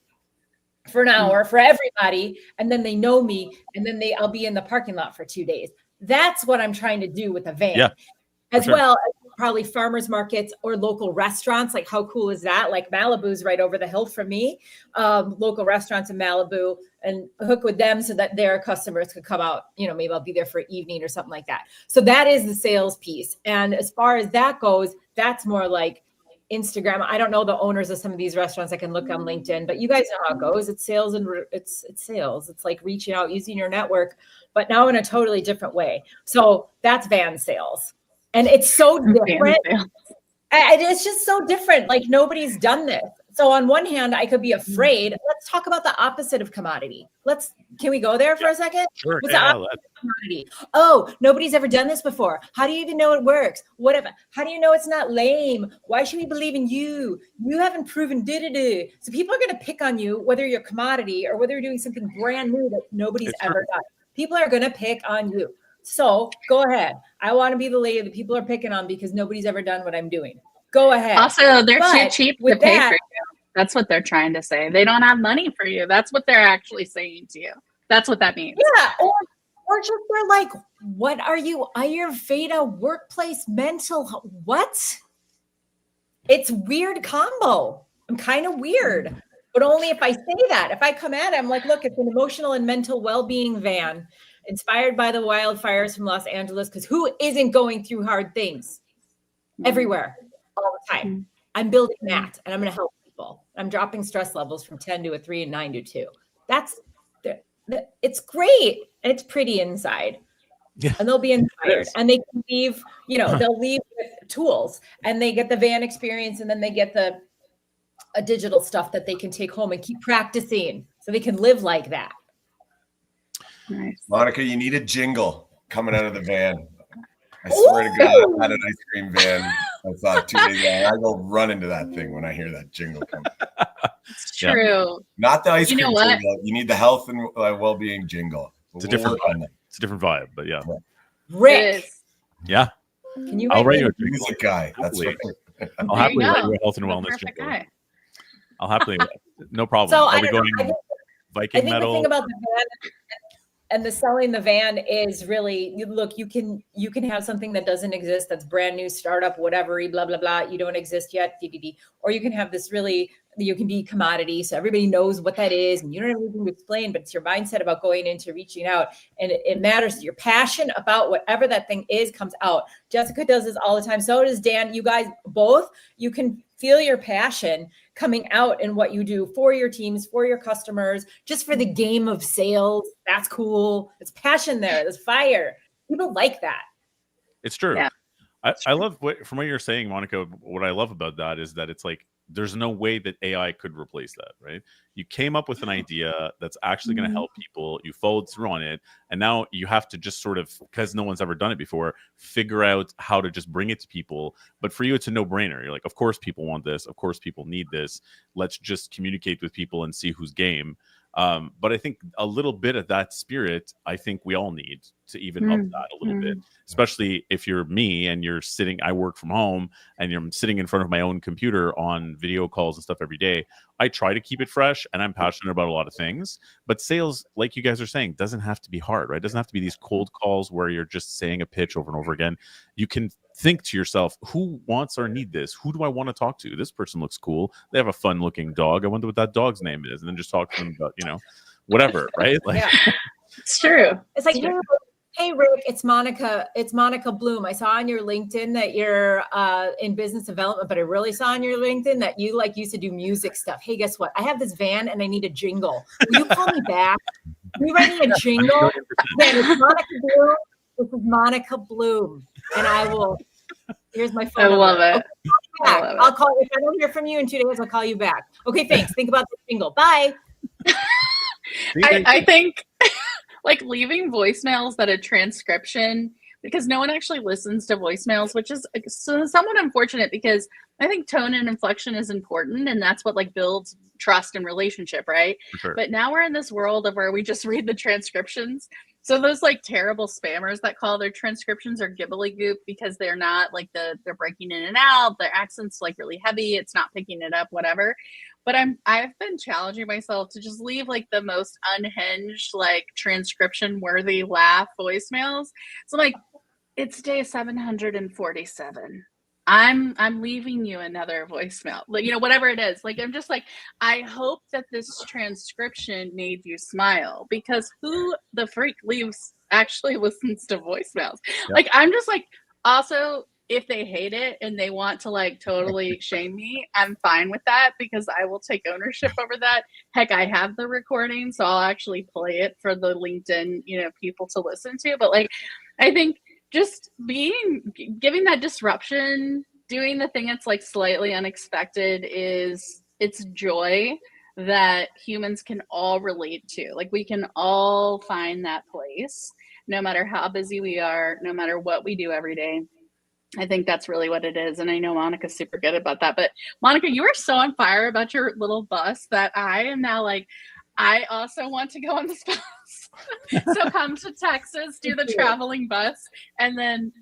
for an hour for everybody, and then they know me, and then I'll be in the parking lot for 2 days. That's what I'm trying to do with the van, as well as probably farmers markets or local restaurants. Like, how cool is that? Like, Malibu's right over the hill from me. Local restaurants in Malibu, and hook with them so that their customers could come out. Maybe I'll be there for evening or something like that. So that is the sales piece. And as far as that goes, that's more like Instagram. I don't know the owners of some of these restaurants. I can look on LinkedIn, but you guys know how it goes. It's sales, and it's sales. It's like reaching out, using your network, but now in a totally different way. So that's van sales, and it's so different. It's just so different. Like, nobody's done this. So on one hand, I could be afraid. Let's talk about the opposite of commodity. Can we go there for a second? Sure. What's the opposite of commodity? Oh, nobody's ever done this before. How do you even know it works? Whatever. How do you know it's not lame? Why should we believe in you? You haven't proven So people are going to pick on you, whether you're a commodity or whether you're doing something brand new that nobody's ever done. People are going to pick on you. So go ahead. I want to be the lady that people are picking on because nobody's ever done what I'm doing. Go ahead. Also, they're too cheap to pay for you. That's what they're trying to say. They don't have money for you. That's what they're actually saying to you. That's what that means. Yeah. Or just they're like, what are you, Ayurveda, workplace, mental, what? It's weird combo. I'm kind of weird, but only if I say that. If I come at it, I'm like, look, it's an emotional and mental well-being van inspired by the wildfires from Los Angeles, because who isn't going through hard things everywhere all the time? I'm building that, and I'm going to help people. I'm dropping stress levels from 10 to a 3 and 9 to 2. It's great, and it's pretty inside. Yeah. And they'll be inspired, and they can leave, they'll leave with tools, and they get the van experience, and then they get the digital stuff that they can take home and keep practicing so they can live like that. Nice. Monica, you need a jingle coming out of the van. I swear to God, I had an ice cream van. I saw it 2 days ago. I go run into that thing when I hear that jingle coming. It's true. Not the ice cream You know what? jingle. You need the health and well-being jingle. It's a different vibe. It's a different vibe, but yeah. Rick, Yeah. can you I'll write write me you a a jingle. Music guy. That's Happily. right. I'll happily There you write go. you a health and The wellness perfect jingle. guy. I'll happily, no problem. So Are I we don't going know. I Viking think metal? the thing about the van and the selling the van is really, look, you can have something that doesn't exist, that's brand new, startup, whatever, blah, blah, blah. You don't exist yet, DDD. Or you can have this really, you can be commodity, so everybody knows what that is, and you don't have anything to explain, but it's your mindset about going into reaching out, and it matters. Your passion about whatever that thing is comes out. Jessica does this all the time. So does Dan. You guys both, you can feel your passion coming out in what you do for your teams, for your customers, just for the game of sales. That's cool. It's passion there. There's fire. People like that. It's true. Yeah. I love from what you're saying, Monica. What I love about that is that it's like there's no way that AI could replace that, right? You came up with an idea that's actually going to help people. You followed through on it, and now you have to just sort of, because no one's ever done it before, figure out how to just bring it to people. But for you, it's a no-brainer. You're like, of course people want this. Of course people need this. Let's just communicate with people and see who's game. But I think a little bit of that spirit, I think we all need to even up that a little bit, especially if you're me and you're sitting, I work from home and you're sitting in front of my own computer on video calls and stuff every day. I try to keep it fresh, and I'm passionate about a lot of things, but sales, like you guys are saying, doesn't have to be hard, right? It doesn't have to be these cold calls where you're just saying a pitch over and over again. You can think to yourself, who wants or need this? Who do I want to talk to? This person looks cool. They have a fun looking dog. I wonder what that dog's name is. And then just talk to them about, whatever, right? Like, yeah. It's true. It's like, hey, Rick, it's Monica. It's Monica Bloom. I saw on your LinkedIn that you're in business development, but I really saw on your LinkedIn that you used to do music stuff. Hey, guess what? I have this van and I need a jingle. Will you call me back? Can you write me a jingle? Then it's Monica Bloom. This is Monica Bloom. And I will, here's my phone number. Love it. Okay, I'll call you. If I don't hear from you in 2 days, I'll call you back. Okay, thanks. Think about the jingle. Bye. I think like leaving voicemails that a transcription, because no one actually listens to voicemails, which is somewhat unfortunate, because I think tone and inflection is important, and that's what builds trust and relationship, right? Sure. But now we're in this world of where we just read the transcriptions. So those terrible spammers that call their transcriptions are gibbly goop, because they're not they're breaking in and out, their accent's really heavy, it's not picking it up, whatever. But I've been challenging myself to just leave the most unhinged, transcription worthy laugh voicemails. So it's day 747. I'm leaving you another voicemail. Whatever it is. I'm just I hope that this transcription made you smile, because who the freak actually listens to voicemails? Yep. I'm just also, if they hate it and they want to totally shame me, I'm fine with that, because I will take ownership over that. Heck, I have the recording, so I'll actually play it for the LinkedIn, people to listen to. But I think just giving that disruption, doing the thing that's slightly unexpected, it's joy that humans can all relate to. We can all find that place, no matter how busy we are, no matter what we do every day. I think that's really what it is. And I know Monica's super good about that. But Monica, you are so on fire about your little bus that I am now I also want to go on this bus. So come to Texas, do the traveling bus. And then,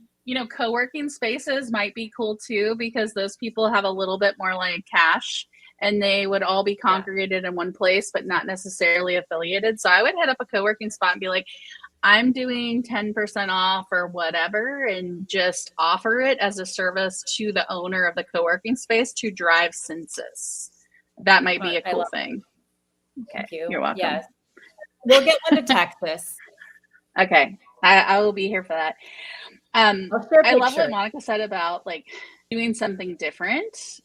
co-working spaces might be cool too, because those people have a little bit more cash, and they would all be congregated in one place, but not necessarily affiliated. So I would hit up a co-working spot and be like, I'm doing 10% off or whatever, and just offer it as a service to the owner of the co-working space to drive census. That might be a cool thing. Okay, Thank you. You're welcome. Yes. We'll get one to Texas. Okay, I will be here for that. I'll share I love what pictures. Monica said about like doing something different.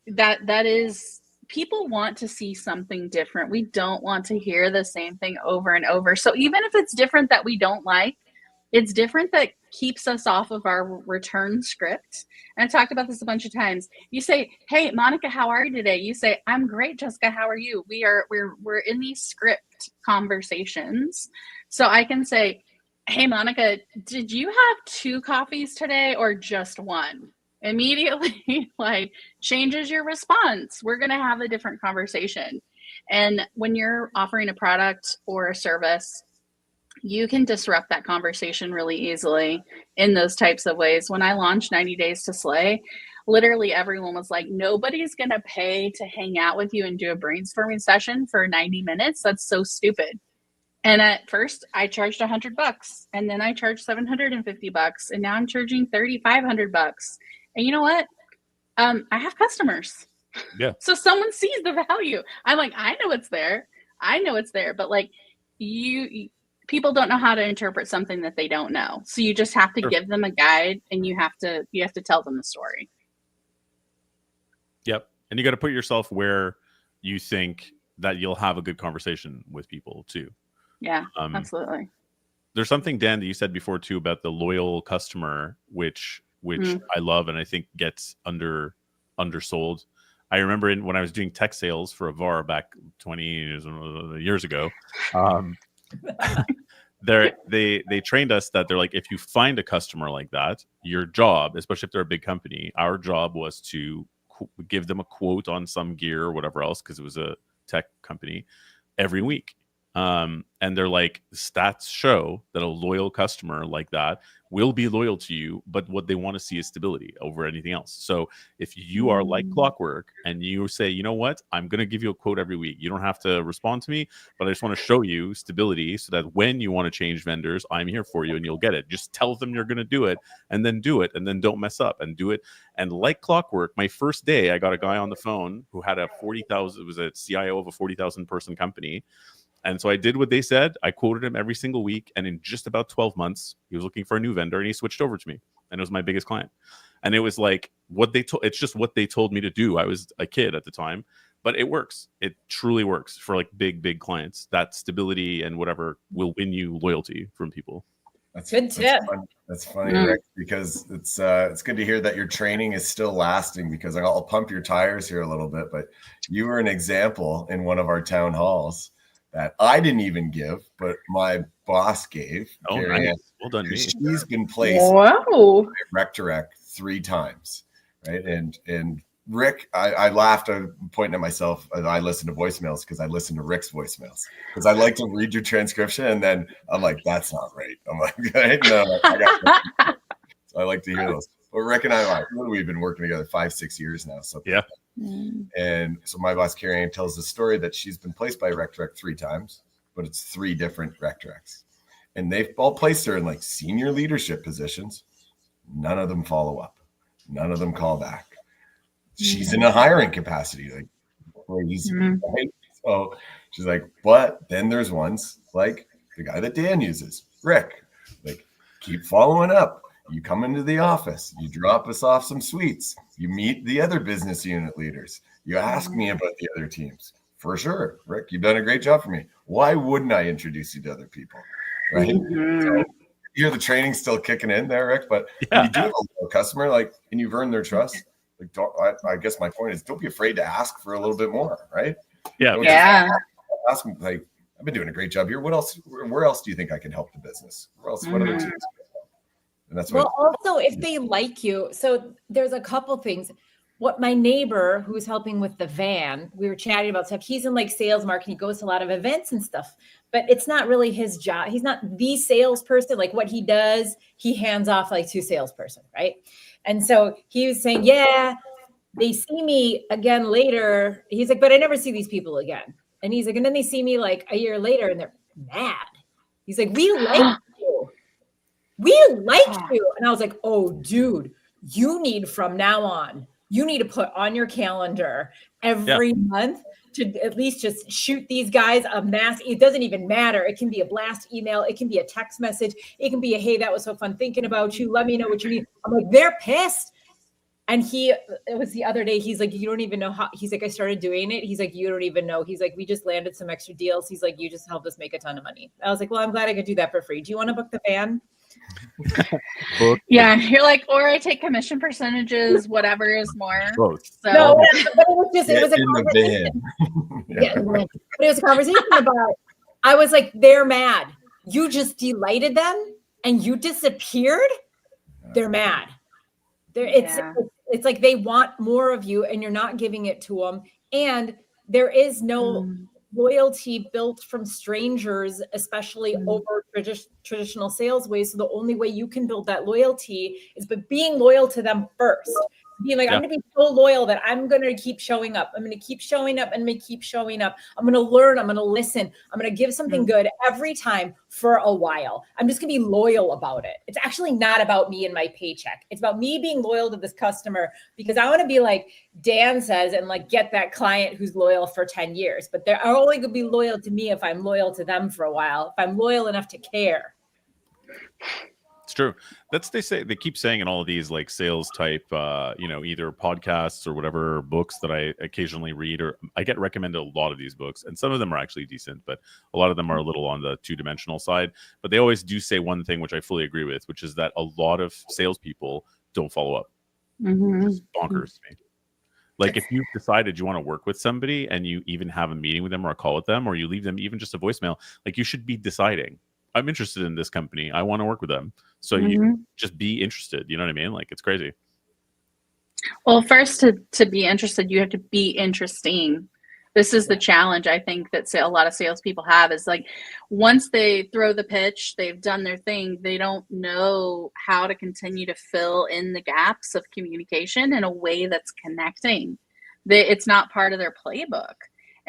That is, people want to see something different. We don't want to hear the same thing over and over. So even if it's different that we don't like, it's different that keeps us off of our return script. And I talked about this a bunch of times. You say, "Hey, Monica, how are you today?" You say, "I'm great, Jessica. How are you?" We're in these script conversations. So I can say, "Hey, Monica, did you have 2 coffees today or just 1?" Immediately, like, changes your response. We're going to have a different conversation. And when you're offering a product or a service, you can disrupt that conversation really easily in those types of ways. When I launched 90 Days to Slay, literally everyone was like, nobody's going to pay to hang out with you and do a brainstorming session for 90 minutes. That's so stupid. And at first I charged $100, and then I charged $750, and now I'm charging $3,500. And you know what? I have customers. Yeah. So someone sees the value. I'm like, I know it's there. But like people don't know how to interpret something that they don't know. So you just have to give them a guide, and you have to tell them the story. Yep. And you got to put yourself where you think that you'll have a good conversation with people too. Yeah, absolutely. There's something, Dan, that you said before too about the loyal customer, which I love and I think gets undersold. I remember when I was doing tech sales for a VAR back 20 years ago, they trained us that they're like, if you find a customer like that, your job, especially if they're a big company, our job was to give them a quote on some gear or whatever else, because it was a tech company, every week. And they're like, stats show that a loyal customer like that will be loyal to you, but what they want to see is stability over anything else. So if you are like clockwork and you say, you know what, I'm going to give you a quote every week. You don't have to respond to me, but I just want to show you stability so that when you want to change vendors, I'm here for you and you'll get it. Just tell them you're going to do it, and then do it, and then don't mess up and do it. And like clockwork, my first day, I got a guy on the phone who had a 40,000, it was a CIO of a 40,000 person company. And so I did what they said. I quoted him every single week. And in just about 12 months, he was looking for a new vendor and he switched over to me. And it was my biggest client. And it was like it's just what they told me to do. I was a kid at the time, but it works. It truly works for like big clients. That stability and whatever will win you loyalty from people. That's good tip. That's funny, Rick, because it's good to hear that your training is still lasting, because I'll pump your tires here a little bit, but you were an example in one of our town halls that I didn't even give, but my boss gave. Oh, nice. Well done, me. She's been placed rec to rec 3 times, right? And Rick, I laughed. I'm pointing at myself. I listen to voicemails because I listen to Rick's voicemails because I like to read your transcription, and then I'm like, that's not right. I'm like, no, I got. So I like to hear those. But Rick and I, we've been working together 5-6 years now. So yeah. And so my boss, Carrie Ann, tells the story that she's been placed by rec to rec 3 times, but it's 3 different rec to recs. And they've all placed her in like senior leadership positions. None of them follow up. None of them call back. She's in a hiring capacity, like crazy. Right? So she's like, but then there's ones like the guy that Dan uses, Rick. Like, keep following up. You come into the office, you drop us off some sweets, you meet the other business unit leaders, you ask me about the other teams. For sure, Rick, you've done a great job for me. Why wouldn't I introduce you to other people? Right? So you're the training still kicking in there, Rick, but when you do have a customer, like, and you've earned their trust, like, I guess my point is, don't be afraid to ask for a little bit more, right? Yeah. Ask them, like, I've been doing a great job here. What else? Where else do you think I can help the business? Where else? What other teams? And that's well, also, if they like you, so there's a couple things. What my neighbor who's helping with the van, we were chatting about stuff. He's in like sales marketing. He goes to a lot of events and stuff, but it's not really his job. He's not the salesperson. Like what he does, he hands off like to salesperson, right? And so he was saying, yeah, they see me again later. He's like, but I never see these people again. And he's like, and then they see me like a year later and they're mad. He's like, we like We like you. And I was like, oh, dude, you need from now on, you need to put on your calendar every month to at least just shoot these guys a mass. It doesn't even matter. It can be a blast email. It can be a text message. It can be a, hey, that was so fun thinking about you. Let me know what you need. I'm like, they're pissed. And it was the other day, he's like, you don't even know how, he's like, I started doing it. He's like, you don't even know. He's like, we just landed some extra deals. He's like, you just helped us make a ton of money. I was like, well, I'm glad I could do that for free. Do you want to book the van? Yeah, you're like, or I take commission percentages, whatever is more. Both. So No, but it was just, it was a In the conversation. van. But it was a conversation about, I was like, they're mad. You just delighted them and you disappeared. They're mad. It's like they want more of you and you're not giving it to them. And there is no loyalty built from strangers, especially over traditional sales ways. So the only way you can build that loyalty is by being loyal to them first. Being like, I'm going to be so loyal that I'm going to keep showing up. I'm going to keep showing up and I'm going to keep showing up. I'm going to learn. I'm going to listen. I'm going to give something good every time for a while. I'm just going to be loyal about it. It's actually not about me and my paycheck. It's about me being loyal to this customer because I want to be like Dan says and like get that client who's loyal for 10 years. But they're only going to be loyal to me if I'm loyal to them for a while, if I'm loyal enough to care. It's true. They keep saying in all of these like sales type, either podcasts or whatever books that I occasionally read, or I get recommended a lot of these books, and some of them are actually decent, but a lot of them are a little on the two-dimensional side. But they always do say one thing, which I fully agree with, which is that a lot of salespeople don't follow up. It's bonkers to me. Like if you've decided you want to work with somebody and you even have a meeting with them or a call with them, or you leave them even just a voicemail, like you should be deciding, I'm interested in this company. I want to work with them. So you just be interested. You know what I mean? Like it's crazy. Well, first to be interested, you have to be interesting. This is the challenge I think that a lot of salespeople have is like once they throw the pitch, they've done their thing. They don't know how to continue to fill in the gaps of communication in a way that's connecting. It's not part of their playbook.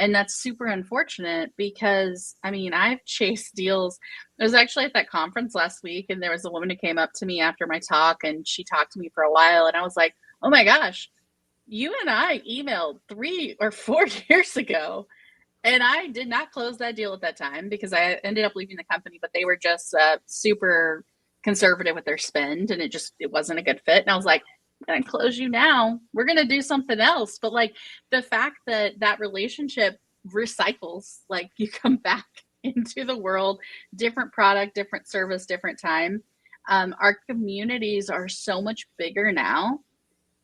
And that's super unfortunate because, I mean, I've chased deals. I was actually at that conference last week and there was a woman who came up to me after my talk and she talked to me for a while. And I was like, oh my gosh, you and I emailed 3 or 4 years ago. And I did not close that deal at that time because I ended up leaving the company, but they were just super conservative with their spend and it wasn't a good fit. And I was like, I'm going to close you now. We're going to do something else. But like the fact that relationship recycles, like you come back into the world, different product, different service, different time. Our communities are so much bigger now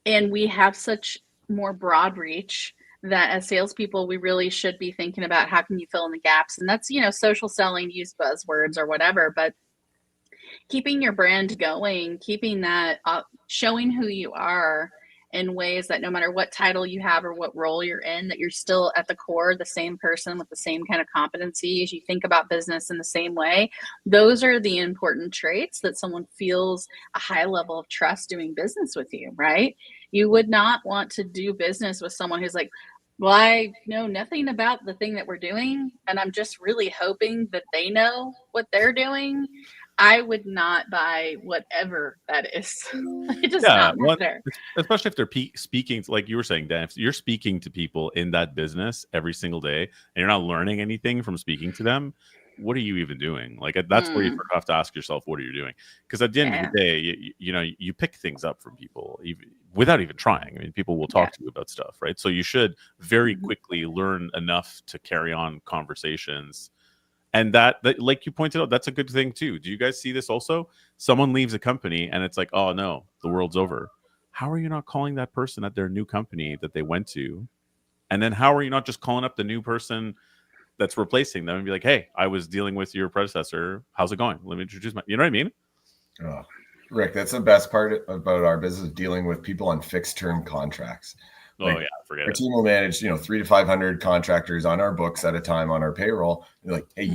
and we have such more broad reach that as salespeople, we really should be thinking about how can you fill in the gaps. And that's, social selling, use buzzwords or whatever, but keeping your brand going, keeping that up, showing who you are in ways that no matter what title you have or what role you're in, that you're still at the core the same person with the same kind of competencies. You think about business in the same way. Those are the important traits that someone feels a high level of trust doing business with you, right? You would not want to do business with someone who's like, well, I know nothing about the thing that we're doing, and I'm just really hoping that they know what they're doing. I would not buy whatever that is. It does not work there. Especially if they're speaking, like you were saying, Dan, if you're speaking to people in that business every single day and you're not learning anything from speaking to them, what are you even doing? Like that's where you have to ask yourself, what are you doing? Because at the end of the day, you pick things up from people without even trying. I mean, people will talk to you about stuff, right? So you should very quickly learn enough to carry on conversations. And that, like you pointed out, that's a good thing too. Do you guys see this also? Someone leaves a company and it's like, oh no, the world's over. How are you not calling that person at their new company that they went to? And then how are you not just calling up the new person that's replacing them and be like, hey, I was dealing with your predecessor. How's it going? Let me introduce you know what I mean? Oh, Rick, that's the best part about our business, dealing with people on fixed term contracts. Forget our it. team will manage 300 to 500 contractors on our books at a time on our payroll. They're like, hey,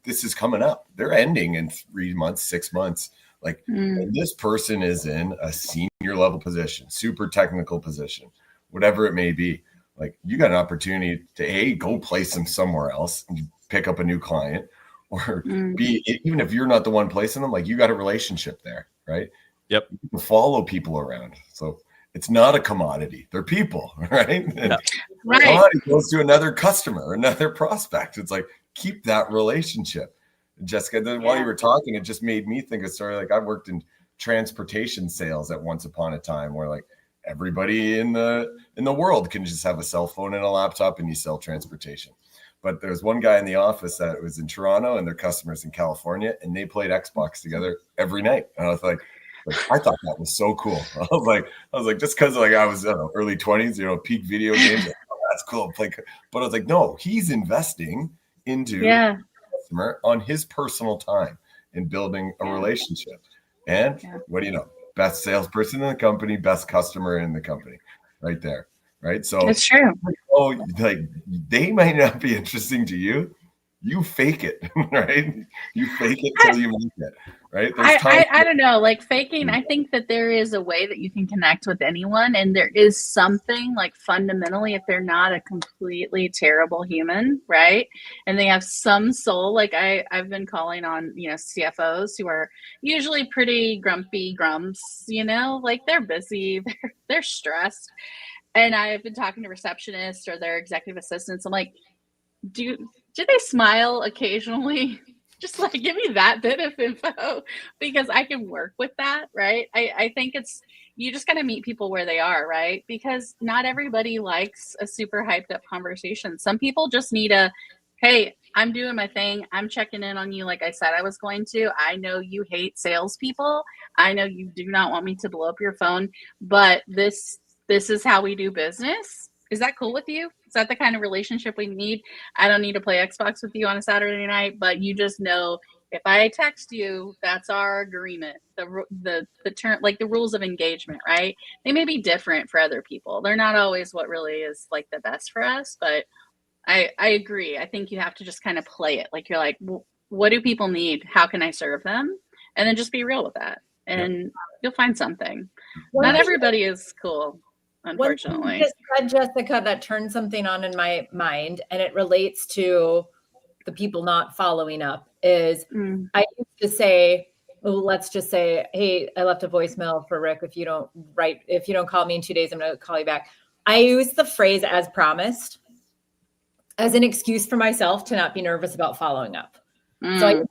this is coming up. They're ending in 3 months, 6 months. Like and this person is in a senior level position, super technical position, whatever it may be. Like you got an opportunity to go place them somewhere else and pick up a new client, or B, even if you're not the one placing them, like you got a relationship there, right? Yep. You can follow people around. So it's not a commodity. They're people, right? And commodity goes to another customer, another prospect. It's like, keep that relationship. Jessica, while you were talking, it just made me think of a story. Like I worked in transportation sales at once upon a time where like everybody in the world can just have a cell phone and a laptop and you sell transportation. But there's one guy in the office that was in Toronto and their customers in California, and they played Xbox together every night. And I was like I thought that was so cool. I was like, just because like I was early 20s, peak video games. Like, oh, that's cool. But I was like, no, he's investing into the customer on his personal time in building a relationship. And what do you know? Best salesperson in the company, best customer in the company, right there. Right. So it's true. Oh, like they might not be interesting to you. You fake it, right? You fake it till you make it, right? I don't know, like faking. I think that there is a way that you can connect with anyone, and there is something like fundamentally, if they're not a completely terrible human, right? And they have some soul. Like I've been calling on, CFOs who are usually pretty grumpy grumps, like they're busy, they're stressed. And I've been talking to receptionists or their executive assistants. I'm like, do they smile occasionally? Just like give me that bit of info because I can work with that, right? I think you just got to meet people where they are, right? Because not everybody likes a super hyped up conversation. Some people just need hey, I'm doing my thing. I'm checking in on you like I said I was going to. I know you hate salespeople. I know you do not want me to blow up your phone, but this is how we do business. Is that cool with you? Is that the kind of relationship we need? I don't need to play Xbox with you on a Saturday night, but you just know if I text you, that's our agreement. The term, like the rules of engagement, right? They may be different for other people. They're not always what really is like the best for us, but I agree. I think you have to just kind of play it. Like you're like, what do people need? How can I serve them? And then just be real with that. And you'll find something. Not everybody is cool. Unfortunately, just said, Jessica, that turned something on in my mind, and it relates to the people not following up. Is I used to say, let's just say, hey, I left a voicemail for Rick. If you don't call me in 2 days, I'm going to call you back. I use the phrase "as promised" as an excuse for myself to not be nervous about following up. So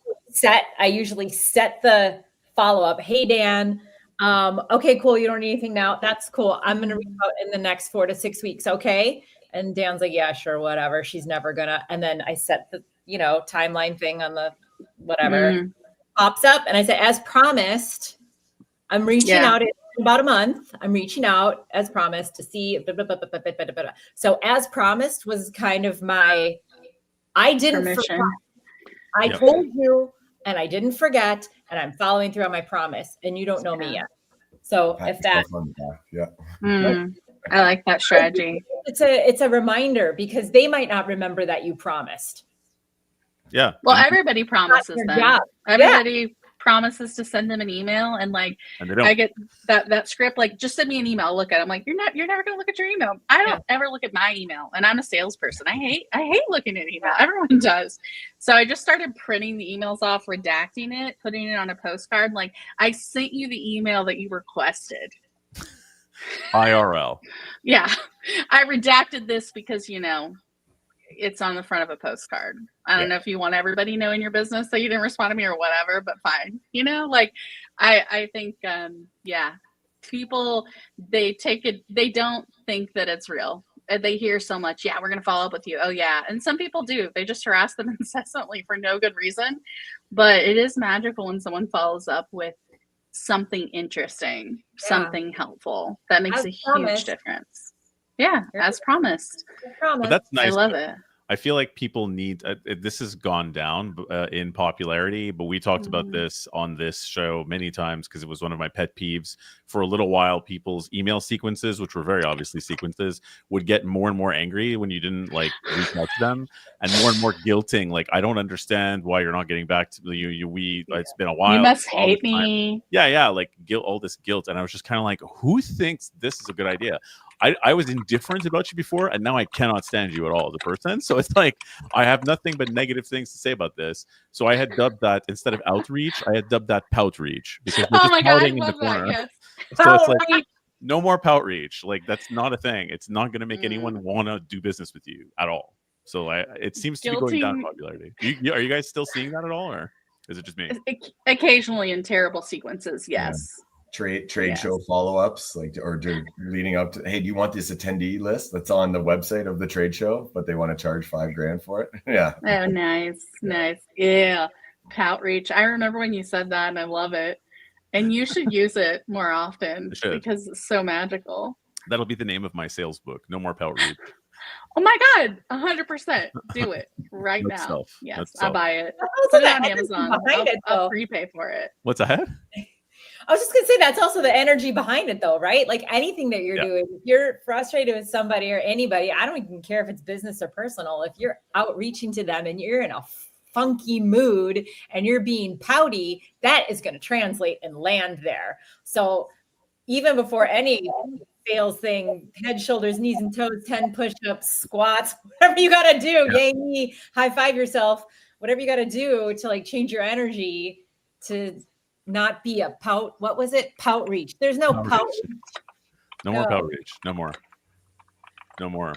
I usually set the follow up. Hey, Dan. Okay, cool. You don't need anything now. That's cool. I'm going to reach out in the next 4 to 6 weeks. Okay. And Dan's like, yeah, sure. Whatever. She's never gonna. And then I set the, timeline thing on the whatever pops up. And I say, as promised, I'm reaching out in about a month. I'm reaching out as promised to see. So as promised was kind of I didn't forget. I told you and I didn't forget. And I'm following through on my promise, and you don't know me yet. So if that, I like that strategy. It's a reminder because they might not remember that you promised. Yeah. Well, everybody promises them. Everybody promises to send them an email, and I get that script. Like, just send me an email. I'll look at it. I'm like, you're never gonna look at your email. I don't ever look at my email, and I'm a salesperson. I hate looking at email. Everyone does. So I just started printing the emails off, redacting it, putting it on a postcard. Like, I sent you the email that you requested. IRL. Yeah, I redacted this because it's on the front of a postcard. I don't know if you want everybody knowing your business that you didn't respond to me or whatever, but fine. I think, people, they take it, they don't think that it's real. They hear so much, we're going to follow up with you. Oh yeah. And some people do, they just harass them incessantly for no good reason, but it is magical when someone follows up with something interesting, something helpful. That makes a huge difference. Yeah, as promised. But that's nice. I love it. I feel like people need this has gone down in popularity, but we talked about this on this show many times because it was one of my pet peeves. For a little while, people's email sequences, which were very obviously sequences, would get more and more angry when you didn't reach out to them, and more guilting. Like, I don't understand why you're not getting back to you. It's been a while. You must hate me. Yeah, like guilt, all this guilt, and I was just kind of like, who thinks this is a good idea? I was indifferent about you before, and now I cannot stand you at all as a person. So it's like I have nothing but negative things to say about this. So I had dubbed that, instead of outreach, I had dubbed that pout reach, because we're Oh just my God, I pouting in the love that. corner. Yes. So it's like, Outreach. no more pout reach. Like, that's not a thing. It's not going to make Mm. anyone want to do business with you at all. So it seems to be going down in popularity. Are you guys still seeing that at all, or is it just me? Occasionally in terrible sequences, yes. Trade Yes. show follow-ups, like, or leading up to, hey, do you want this attendee list that's on the website of the trade show, but they want to charge $5,000 for it? Yeah. Oh, nice. Yeah. Pout reach. I remember when you said that, and I love it. And you should use it more often because it's so magical. That'll be the name of my sales book. No more pout reach. Oh my God, 100%. Do it right now. Self. Yes, I buy it. Also Put it the on energy Amazon. behind it, I'll though. prepay for it. What's that? I was just gonna say that's also the energy behind it, though, right? Like anything that you're doing, if you're frustrated with somebody or anybody, I don't even care if it's business or personal. If you're outreaching to them and you're in a funky mood and you're being pouty, that is going to translate and land there. So even before any sales thing, head, shoulders, knees, and toes, 10 push-ups, squats, whatever you got to do, yay me, high five yourself, whatever you got to do to like change your energy to not be a pout. What was it? Pout reach. There's no pout reach. No more pout reach. No more.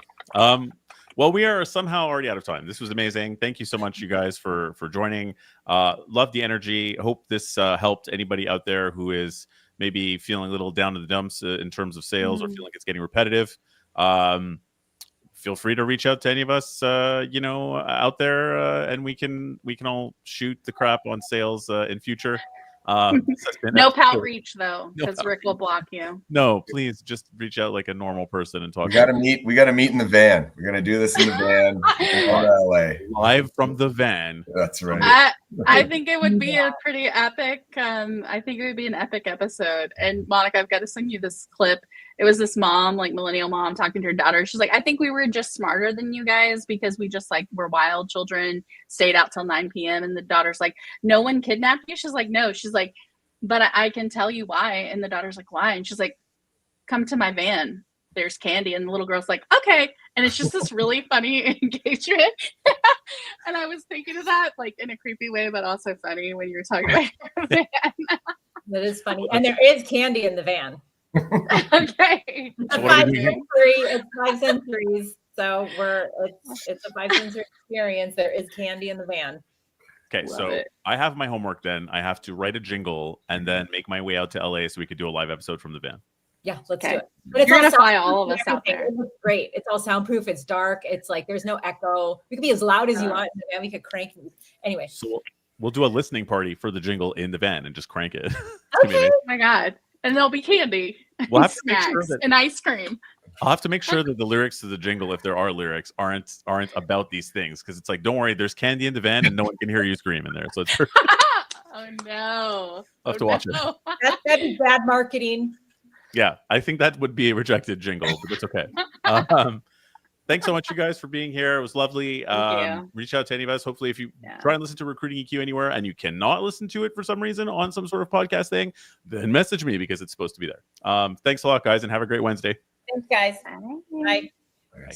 Well, we are somehow already out of time. This was amazing. Thank you so much, you guys, for joining. Love the energy. Hope this helped anybody out there who is maybe feeling a little down to the dumps in terms of sales or feeling like it's getting repetitive. Feel free to reach out to any of us, out there, and we can all shoot the crap on sales in future. No pout reach though, because Rick will block you. No, please just reach out like a normal person and talk. We gotta meet in the van. We're gonna do this in the van in LA. Live from the van. That's right. I think it would be a pretty epic. I think it would be an epic episode. And Monica, I've got to send you this clip. It was this mom, like millennial mom, talking to her daughter. She's like, I think we were just smarter than you guys because we just like were wild children, stayed out till 9 p.m. And the daughter's like, no one kidnapped you? She's like, no. She's like, but I can tell you why. And the daughter's like, why? And she's like, come to my van. There's candy. And the little girl's like, okay. And it's just this really funny engagement. And I was thinking of that like in a creepy way, but also funny when you were talking about your van. That is funny. And there is candy in the van. Okay. It's a 5 sensory. It's 5 sensories. So it's a 5 sensory experience. There is candy in the van. Okay, so I have my homework then. I have to write a jingle and then make my way out to LA so we could do a live episode from the van. Yeah, let's do it. But it's You're gonna fly all of us out there. It looks great. It's all soundproof. It's dark. It's like there's no echo. We could be as loud as you want, and we could crank. Anyway, so we'll do a listening party for the jingle in the van and just crank it. Okay. Oh my God. And there'll be candy. We'll have to snacks make sure that and ice cream. I'll have to make sure that the lyrics to the jingle, if there are lyrics, aren't about these things, because it's like, don't worry, there's candy in the van and no one can hear you scream in there. So it's oh no. I'll have to watch it. That'd be bad marketing. Yeah, I think that would be a rejected jingle, but it's okay. Thanks so much, you guys, for being here. It was lovely. Reach out to any of us. Hopefully, if you try and listen to Recruiting EQ anywhere and you cannot listen to it for some reason on some sort of podcast thing, then message me because it's supposed to be there. Thanks a lot, guys, and have a great Wednesday. Thanks, guys. Bye. Bye.